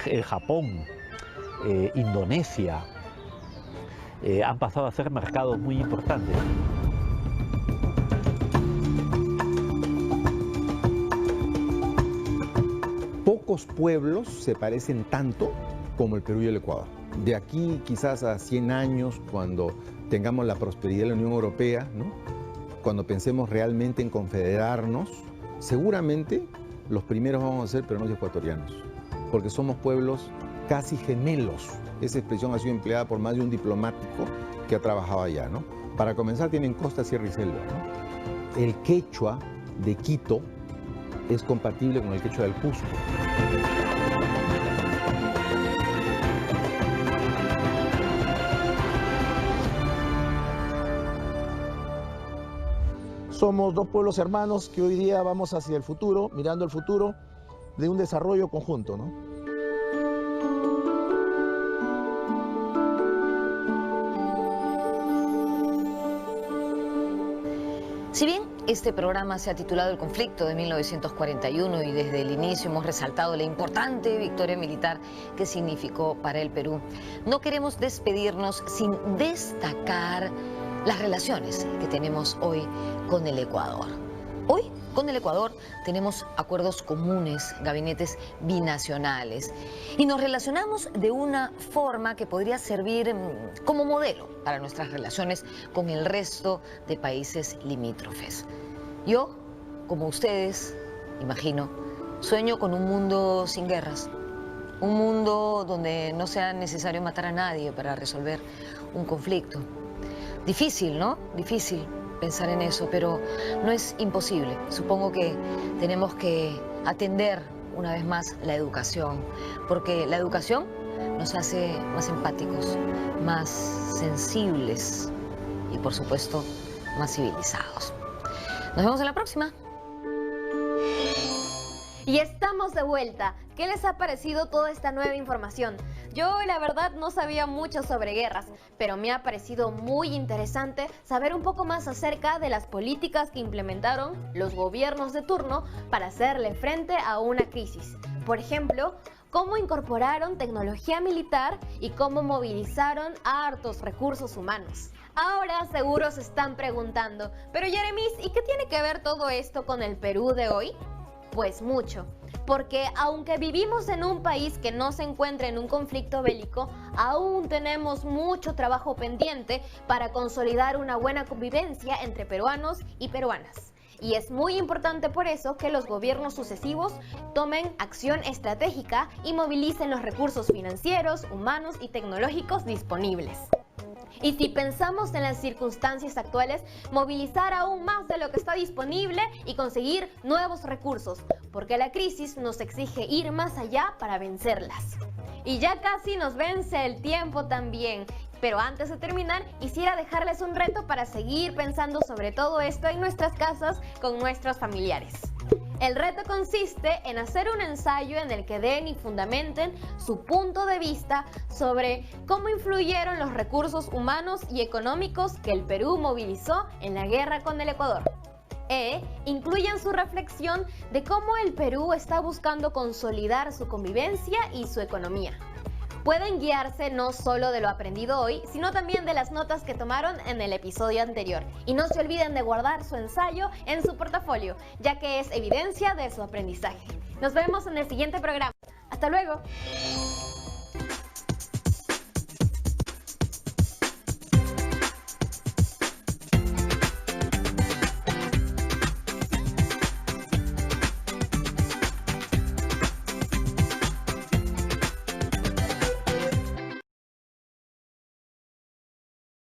el Japón, Indonesia, han pasado a ser mercados muy importantes. Pocos pueblos se parecen tanto como el Perú y el Ecuador. De aquí quizás a 100 años, cuando tengamos la prosperidad de la Unión Europea, ¿no? Cuando pensemos realmente en confederarnos, seguramente los primeros vamos a ser peruanos y ecuatorianos, porque somos pueblos casi gemelos. Esa expresión ha sido empleada por más de un diplomático que ha trabajado allá, ¿no? Para comenzar, tienen costa, sierra y selva, ¿no? El quechua de Quito es compatible con el quechua del Cusco. Somos 2 pueblos hermanos que hoy día vamos hacia el futuro, mirando el futuro de un desarrollo conjunto, ¿no? Si bien este programa se ha titulado El conflicto de 1941 y desde el inicio hemos resaltado la importante victoria militar que significó para el Perú, no queremos despedirnos sin destacar las relaciones que tenemos hoy con el Ecuador. Hoy Con el Ecuador tenemos acuerdos comunes, gabinetes binacionales y nos relacionamos de una forma que podría servir como modelo para nuestras relaciones con el resto de países limítrofes. Yo, como ustedes, imagino, sueño con un mundo sin guerras, un mundo donde no sea necesario matar a nadie para resolver un conflicto. Difícil, ¿no? Difícil pensar en eso, pero no es imposible. Supongo que tenemos que atender una vez más la educación, porque la educación nos hace más empáticos, más sensibles y, por supuesto, más civilizados. Nos vemos en la próxima. Y estamos de vuelta. ¿Qué les ha parecido toda esta nueva información? Yo la verdad no sabía mucho sobre guerras, pero me ha parecido muy interesante saber un poco más acerca de las políticas que implementaron los gobiernos de turno para hacerle frente a una crisis. Por ejemplo, cómo incorporaron tecnología militar y cómo movilizaron hartos recursos humanos. Ahora seguro se están preguntando, pero Yeremis, ¿y qué tiene que ver todo esto con el Perú de hoy? Pues mucho, porque aunque vivimos en un país que no se encuentra en un conflicto bélico, aún tenemos mucho trabajo pendiente para consolidar una buena convivencia entre peruanos y peruanas. Y es muy importante por eso que los gobiernos sucesivos tomen acción estratégica y movilicen los recursos financieros, humanos y tecnológicos disponibles. Y si pensamos en las circunstancias actuales, movilizar aún más de lo que está disponible y conseguir nuevos recursos, porque la crisis nos exige ir más allá para vencerlas. Y ya casi nos vence el tiempo también, pero antes de terminar, quisiera dejarles un reto para seguir pensando sobre todo esto en nuestras casas con nuestros familiares. El reto consiste en hacer un ensayo en el que den y fundamenten su punto de vista sobre cómo influyeron los recursos humanos y económicos que el Perú movilizó en la guerra con el Ecuador. Incluyan su reflexión de cómo el Perú está buscando consolidar su convivencia y su economía. Pueden guiarse no solo de lo aprendido hoy, sino también de las notas que tomaron en el episodio anterior. Y no se olviden de guardar su ensayo en su portafolio, ya que es evidencia de su aprendizaje. Nos vemos en el siguiente programa. ¡Hasta luego!